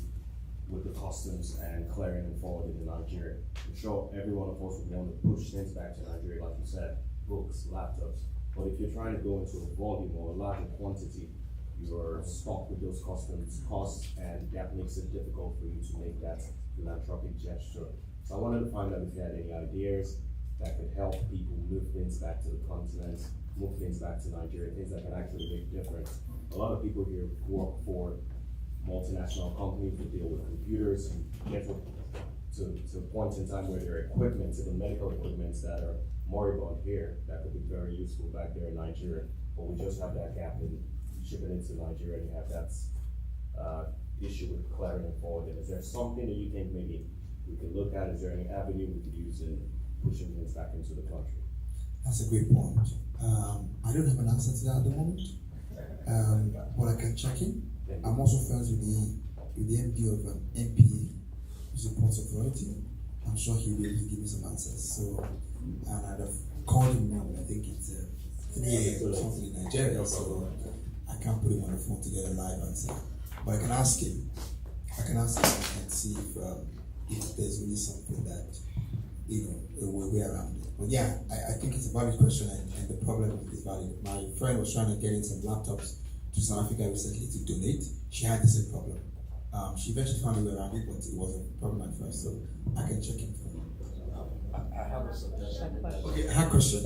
with the customs and clearing and forwarding in Nigeria. I'm sure every one of us would want to push things back to Nigeria, like you said, books, laptops. But if you're trying to go into a volume or a larger quantity, you're stuck with those customs costs, and that makes it difficult for you to make that philanthropic gesture. So I wanted to find out if you had any ideas that could help people move things back to the continent, move things back to Nigeria, things that can actually make a difference. A lot of people here work for multinational companies that deal with computers and get to point in time where there are equipment, even medical equipments that are moribund here that could be very useful back there in Nigeria. But we just have that gap in shipping into Nigeria, and you have that issue with clearing and forwarding. Is there something that you think maybe we could look at? Is there any avenue we could use in pushing things back into the country? That's a great point. I don't have an answer to that at the moment, but I can check in. I'm also friends with the MD of MP, who's a Port Authority. I'm sure he'll be able to give me some answers. So, and I'd have called him now, but I think it's 3 a.m. or something in Nigeria, so I can't put him on the phone to get a live answer. But I can ask him. And see if there's really something that, a way around it. But yeah, I think it's a valid question, and the problem is valid. My friend was trying to get in some laptops to South Africa recently to donate. She had the same problem. She eventually found a way around it, but it was a problem at first, so I can check in for you. I have a suggestion. Okay, I have a question.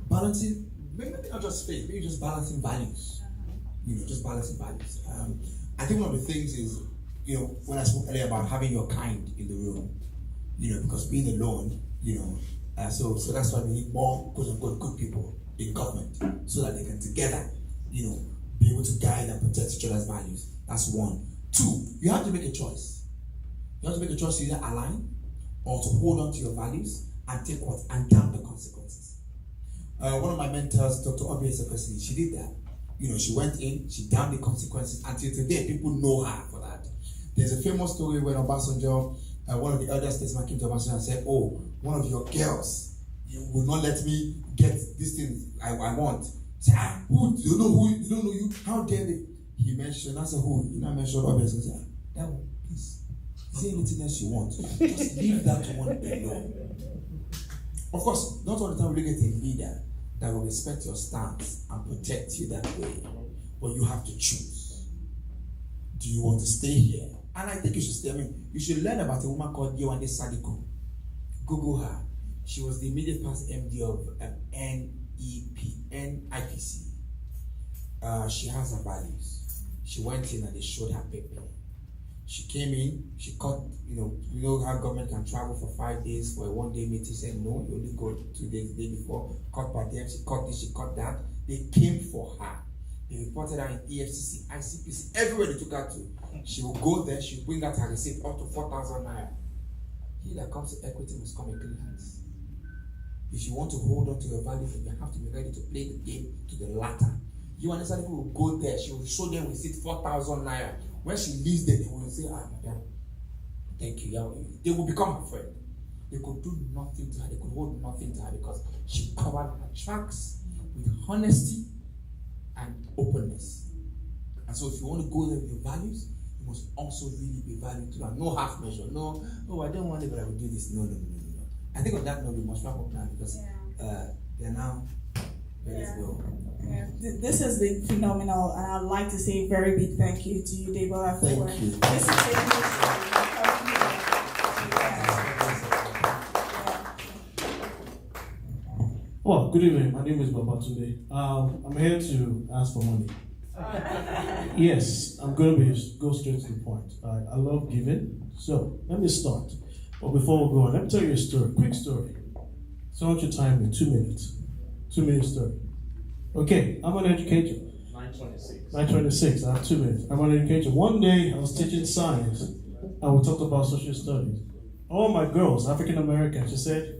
Balancing, maybe not just faith, maybe just balancing values. Just balancing values. I think one of the things is, when I spoke earlier about having your kind in the room, because being alone, so that's why we need more quote-unquote good people in government, so that they can together, be able to guide and protect each other's values. That's one. Two, you have to make a choice. You have to make a choice to either align or to hold on to your values and take and damn the consequences. One of my mentors, Dr. Obi Ezekwesili, she did that. She went in, she damned the consequences. Until today, people know her for that. There's a famous story when Obasanjo, one of the elder statesmen came to Obasanjo and said, "Oh, one of your girls, you will not let me get this thing I want." Say, who? You don't know you? How dare they? He mentioned, I said, who? He now mentioned Obasanjo. Said, that one, please. Is there anything else you want? Just leave that one alone. Of course, not all the time we get a leader that will respect your stance and protect you that way. But you have to choose. Do you want to stay here? And I think you should stay. You should learn about a woman called Yewande Sadiko. Google her. She was the immediate past MD of NIPC. She has her values. She went in and they showed her paper. She came in, she cut, how government can travel for 5 days for a one-day meeting. She said, no, you only go 2 days, the day before. Cut per diem, she cut this, she cut that. They came for her. They reported her in EFCC, ICPC, everywhere they took her to. She will go there, she will bring out her receipt up to 4,000 naira. He that comes to equity must come in clean hands. If you want to hold on to your values, you have to be ready to play the game to the latter. You understand? People will go there. She will show them receipt 4,000 naira. When she leaves there, they will say, madam, thank you. They will become her friend. They could do nothing to her. They could hold nothing to her because she covered her tracks with honesty and openness. And so, if you want to go there with your values, you must also really be valued too. And no half measure. No, I don't want it, but I will do this. No. I think on that note, we must wrap up now because they're now ready to go. Yeah. This has been phenomenal, and I'd like to say a very big thank you to you, Adeola, for Thank you. this is Well, good evening. My name is Babatunde. I'm here to ask for money. Yes, I'm going to go straight to the point. I love giving. So, let me start. But before we go on, let me tell you a story. Quick story. So, I want you to time me 2 minutes. 2 minute story. Okay, I'm an educator. 926. 926. I have 2 minutes. I'm an educator. One day, I was teaching science, and we talked about social studies. All my girls, African American, she said,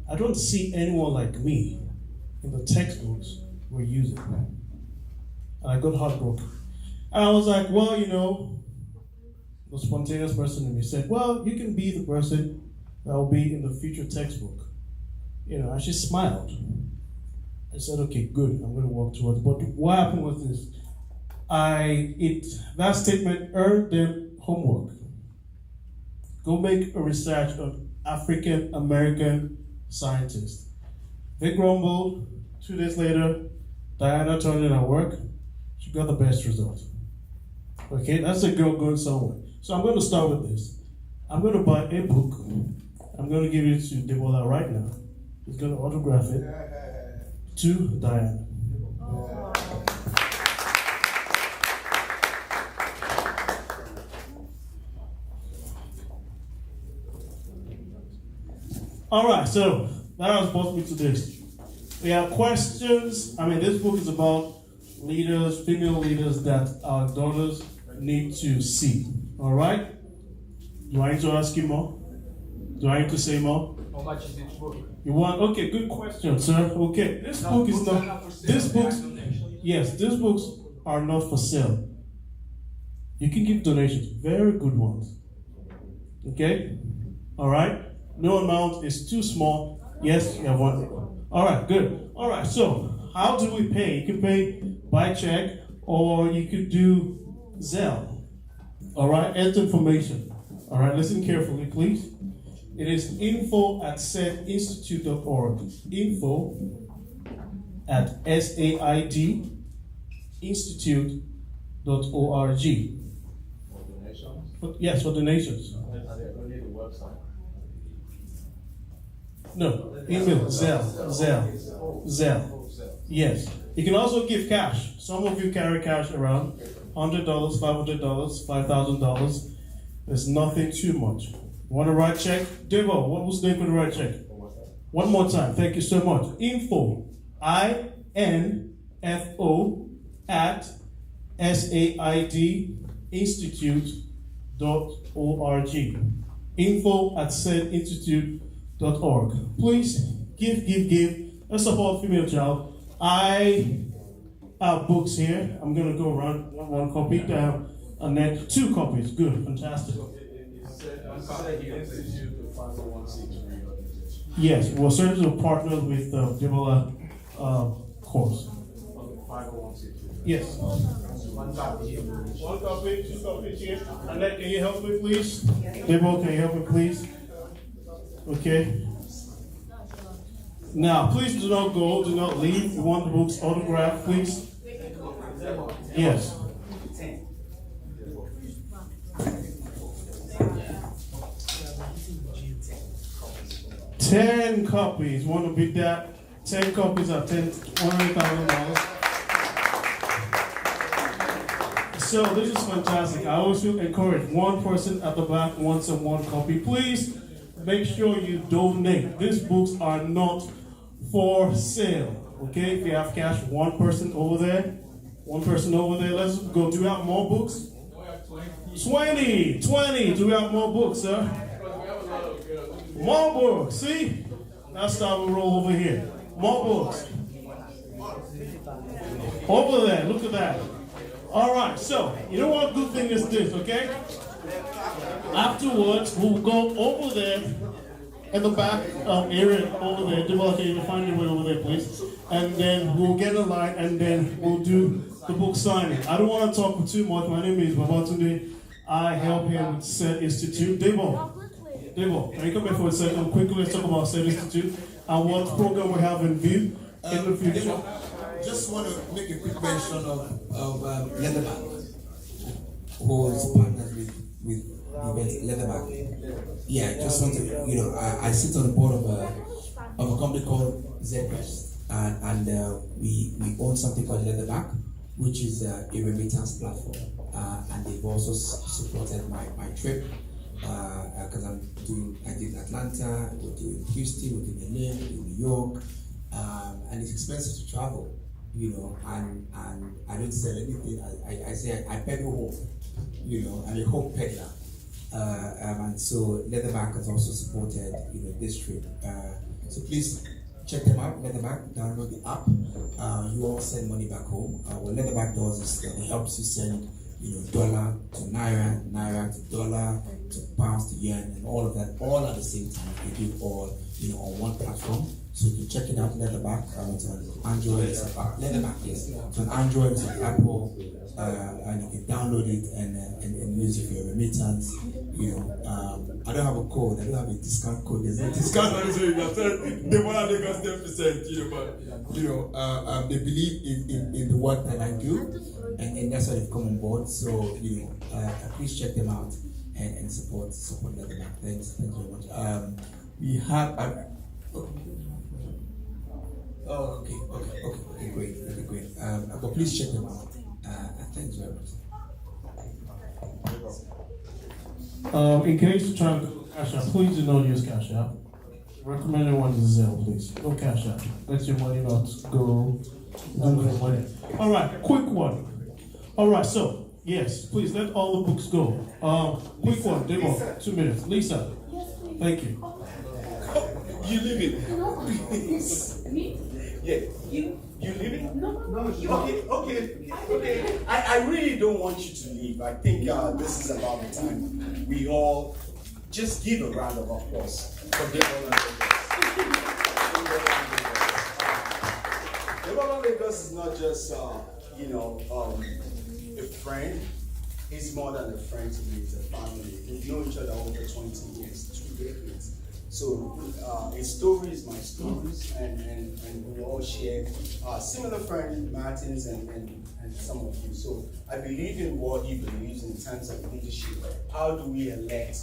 I don't see anyone like me in the textbooks we're using. And I got heartbroken. And I was like, well, the spontaneous person in me said, well, you can be the person that will be in the future textbook. And she smiled. I said, okay, good, I'm going to work towards it. But what happened was this. That statement earned them homework. Go make a research on African American scientists. They grumbled. 2 days later, Diana turned in her work. She got the best result. Okay, that's a girl going somewhere. So I'm going to start with this. I'm going to buy a book. I'm going to give it to Adeola right now. He's going to autograph it to Diana. All right, so that was brought me to this. We have questions. This book is about leaders, female leaders that our daughters need to see. All right? Do I need to ask you more? Do I need to say more? How much is each book? You want? Okay, good question, sir. Okay, this book is not. These books are not for sale. You can give donations, very good ones. Okay? All right? No amount is too small. Yes, you have one. All right, good. All right, so how do we pay? You can pay by check or you could do Zelle. All right, enter information. All right, listen carefully, please. It is info@saidinstitute.org. info@saidinstitute.org. Yes, for donations. No, email, Zelle. Yes. You can also give cash. Some of you carry cash around. $100, $500, $5,000. There's nothing too much. Want to write check? Devo, what was the name for the right check? One more time. Thank you so much. Info, INFO @saidinstitute.org. info@saidinstitute.org. Please give. Let's support female child. I have books here. I'm going to go around one copy down and then 2 copies. Good, fantastic. Yes, we're certainly to partner with Adeola course. Yes. One copy, 2 copies here. Annette, can you help me, please? Deborah, can you help me, please? Okay. Now, please do not go, do not leave. You want the books autographed, please? Yes. $10 copies. Want to beat that? 10 copies are $100,000. So this is fantastic. I also encourage one person at the back wants a 1 copy. Please make sure you donate. These books are not for sale. Okay, if you have cash, one person over there. Let's go. Do we have more books? 20. Do we have more books, sir? More books. See? That's how we roll over here. More books. Over there, look at that. All right, so you know what good thing is this, okay? Afterwards, we'll go over there at the back area over there. Can you find your way over there, please? And then we'll get a line, and then we'll do the book signing. I don't want to talk for too much. My name is Babatunde. I help him with SET Institute. Debo, can you come here for a second? Quickly, let's talk about SET Institute and what program we have in view in the future. Just want to make a quick mention of Leatherback, who is partnered with Leatherback. Yeah, just want to, I sit on the board of a company called Zquest, and we own something called Leatherback, which is a remittance platform, and they've also supported my trip because I did Atlanta, we're doing Houston, we're doing LA, we're doing New York, and it's expensive to travel. And I don't sell anything. I say I pedal home, I'm a home peddler. And so Leatherback has also supported, this trip. So please check them out, Leatherback, download the app. You all send money back home. What Leatherback does is that it helps you send, dollar to naira, naira to dollar, to pounds to yen, and all of that, all at the same time. They do it all, on one platform. So you can check it out, Leatherback. It's on Android, it's on Leatherback, yes. It's on Android, it's on Apple, and you can download it and use it for your remittance. I don't have a code, I don't have a discount code. There's no discount code, so you can say they want to take us 10%, but they believe in the work that I do, and that's why they've come on board. So please check them out and support Leatherback. Thanks very much. We have. Okay, great. But please check them out. Thanks very much. In case you're trying to go Cash App, please do not use Cash App. Recommend one to Zelle, please. No Cash App. Let your money not go. Money. All right, quick one. All right, so yes, please let all the books go. Quick one, Demo, 2 minutes. Lisa, thank you. You leave it. Me? Yeah. You? You leave it? No. Okay. I really don't want you to leave. I think this is about the time we all just give a round of applause for Adeola Lagos. Adeola Lagos is not just a friend. He's more than a friend to me. It's a family. We've known each other over 20 years, 2 decades. So his story is my stories, and we all share similar friends, Martins and some of you. So I believe in what he believes in terms of leadership. How do we elect,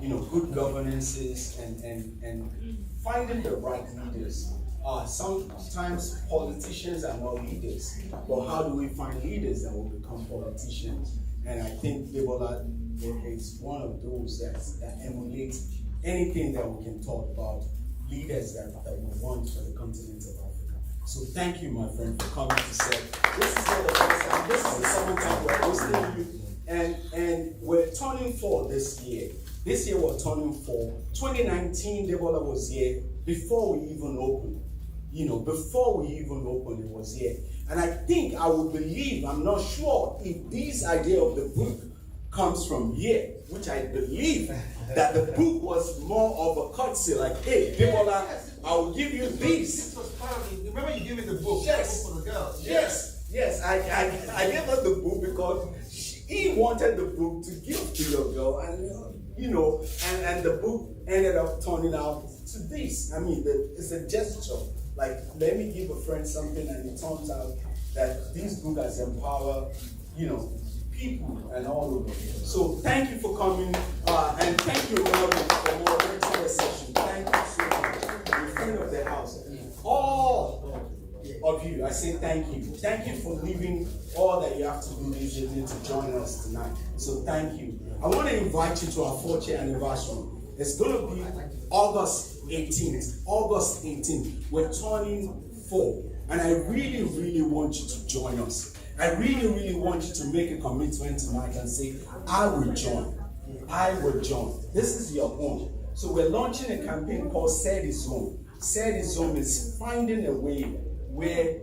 good governances and finding the right leaders? Sometimes politicians are not leaders, but how do we find leaders that will become politicians? And I think Adeola is one of those that emulates anything that we can talk about, leaders that we want for the continent of Africa. So thank you, my friend, for coming to say, this is not the first time, this is the second time we're hosting you, and we're turning 4 this year. This year we're turning 4. 2019, Adeola was here before we even opened. Before we even opened, it was here. And I think, I would believe, I'm not sure, if this idea of the book comes from here, which I believe that the book was more of a courtesy, like, hey, Adeola, I will give you this. This was part of it. Remember you gave me the book? Yes. For the girls. Yes. I gave her the book because he wanted the book to give to your girl, and the book ended up turning out to this. I mean, it's a gesture. Like, let me give a friend something, and it turns out that this book has empowered, people and all over. So thank you for coming, and thank you, Robin, for moderating the session. Thank you so much. You're a friend of the house. All of you, I say thank you. Thank you for leaving all that you have to do this evening to join us tonight. So thank you. I want to invite you to our 4th year anniversary. It's going to be August 18th. August 18th. We're turning 4. And I really, really want you to join us. I really, really want you to make a commitment tonight and say, I will join. I will join. This is your own. So we're launching a campaign called Set His Home. Set His Home is finding a way where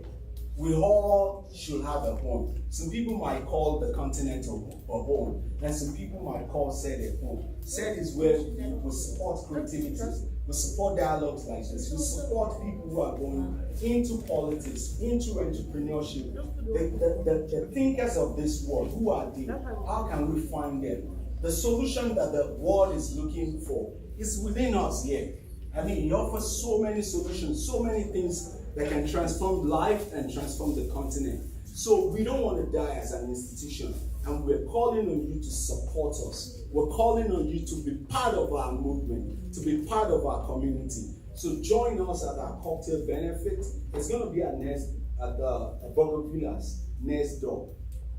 We all should have a home. Some people might call the continent a home, and some people might call SED a home. SED is where we support creativity, we support dialogues like this, we support people who are going into politics, into entrepreneurship. The thinkers of this world, who are they? How can we find them? The solution that the world is looking for is within us here. I mean, he offers so many solutions, so many things that can transform life and transform the continent. So we don't want to die as an institution, and we're calling on you to support us. We're calling on you to be part of our movement, to be part of our community. So join us at our cocktail benefit. It's going to be at the Burger Villas next door.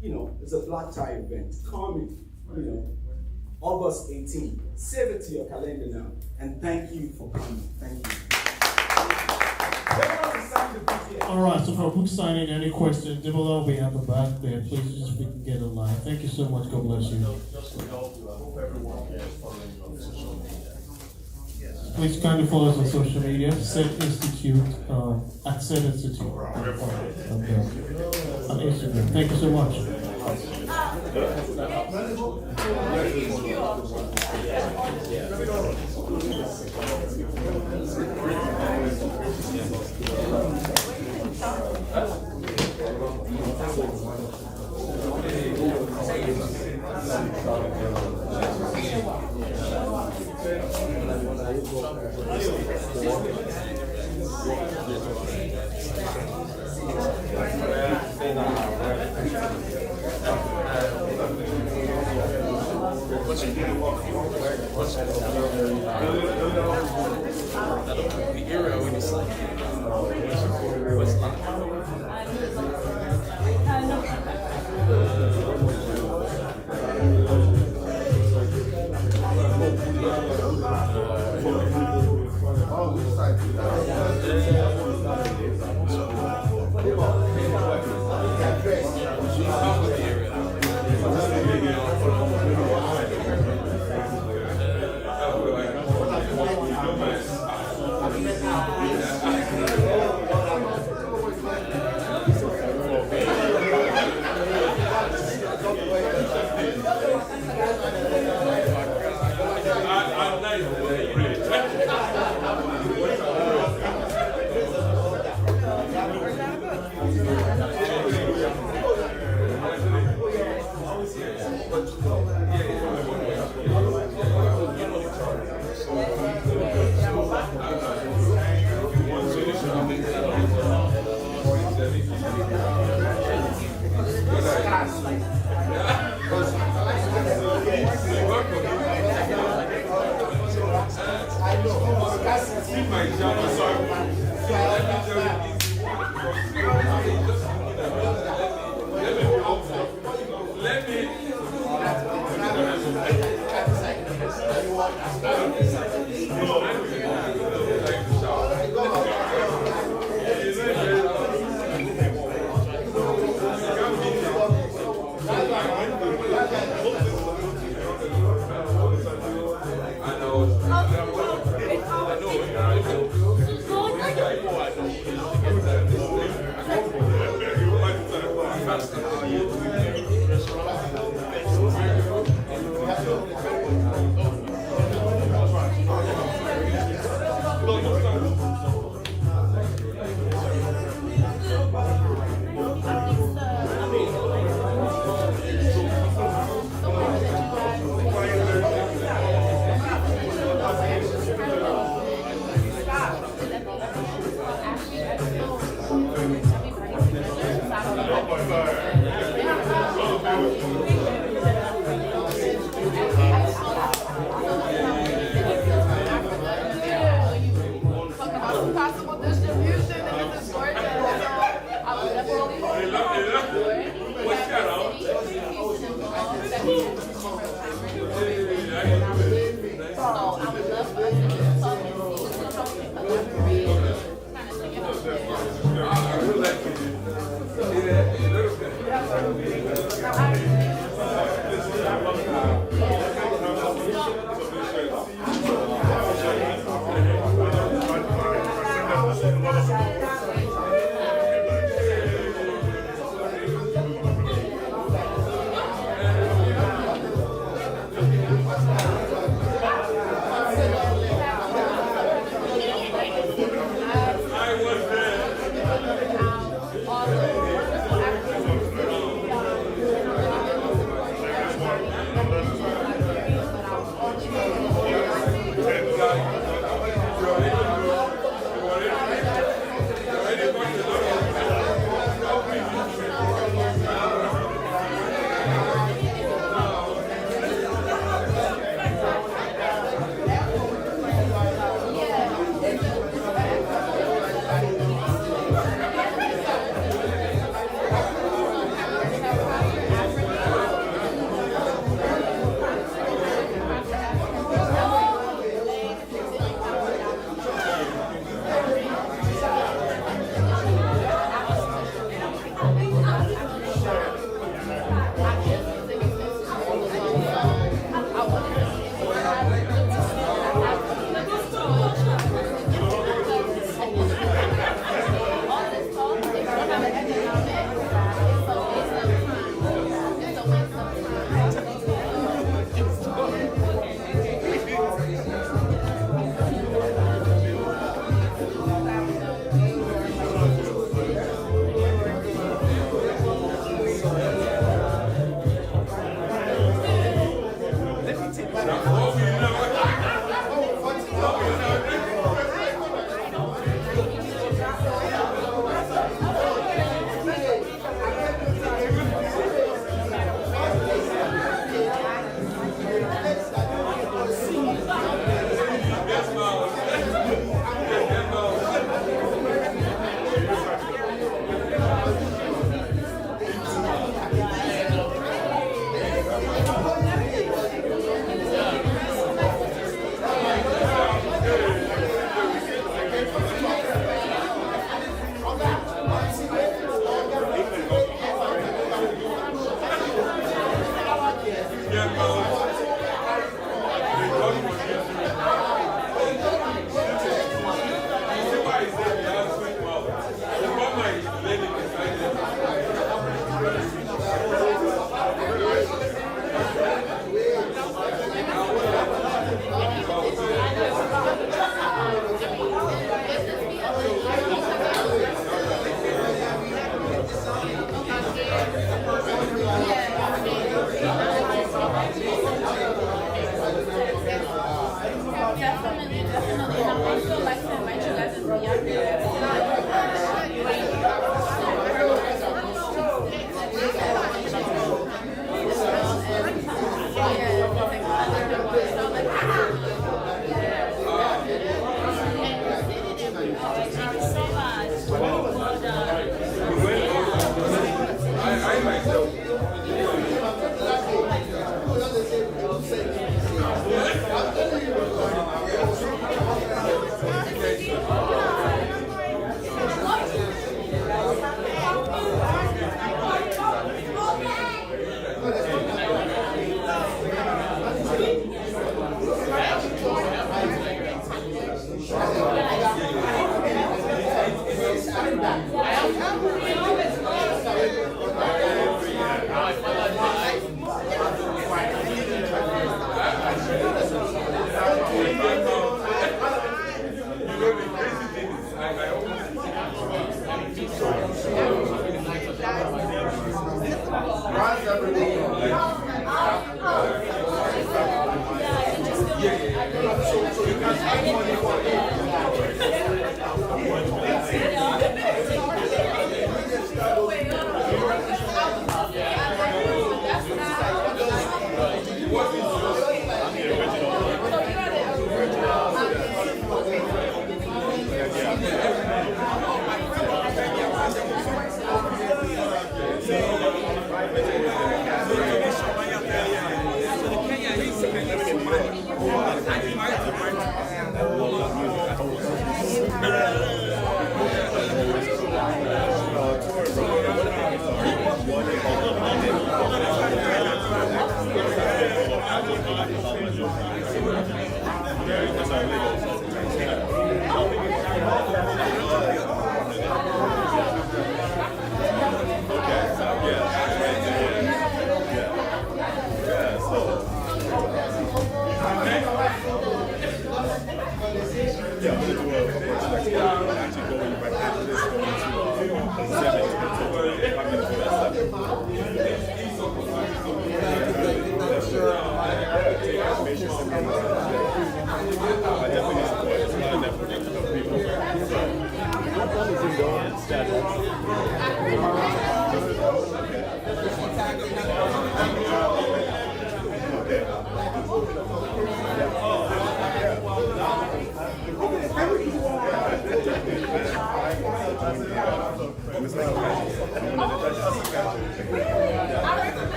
You know, it's a black tie event. Come in, August 18th. Save it to your calendar now. And thank you for coming. Thank you. All right, so for book signing, any questions? Adeola, we have a back there. Please, just we can get a line. Thank you so much. God bless you. Just to help you, I hope everyone here is following you on social media. Please kindly follow us on social media. SED Institute, at SED Institute. Okay. On Instagram. Thank you so much. The era when it's like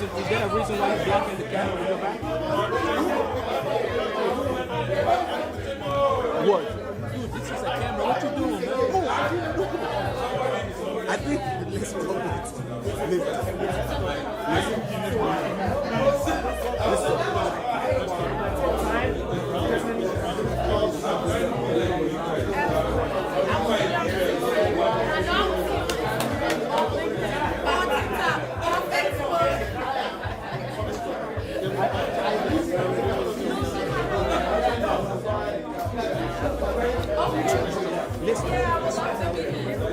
Is there a reason why you're blocking the camera with your back? What? Dude, this is a camera. What you doing, man? I think let's go. Listen.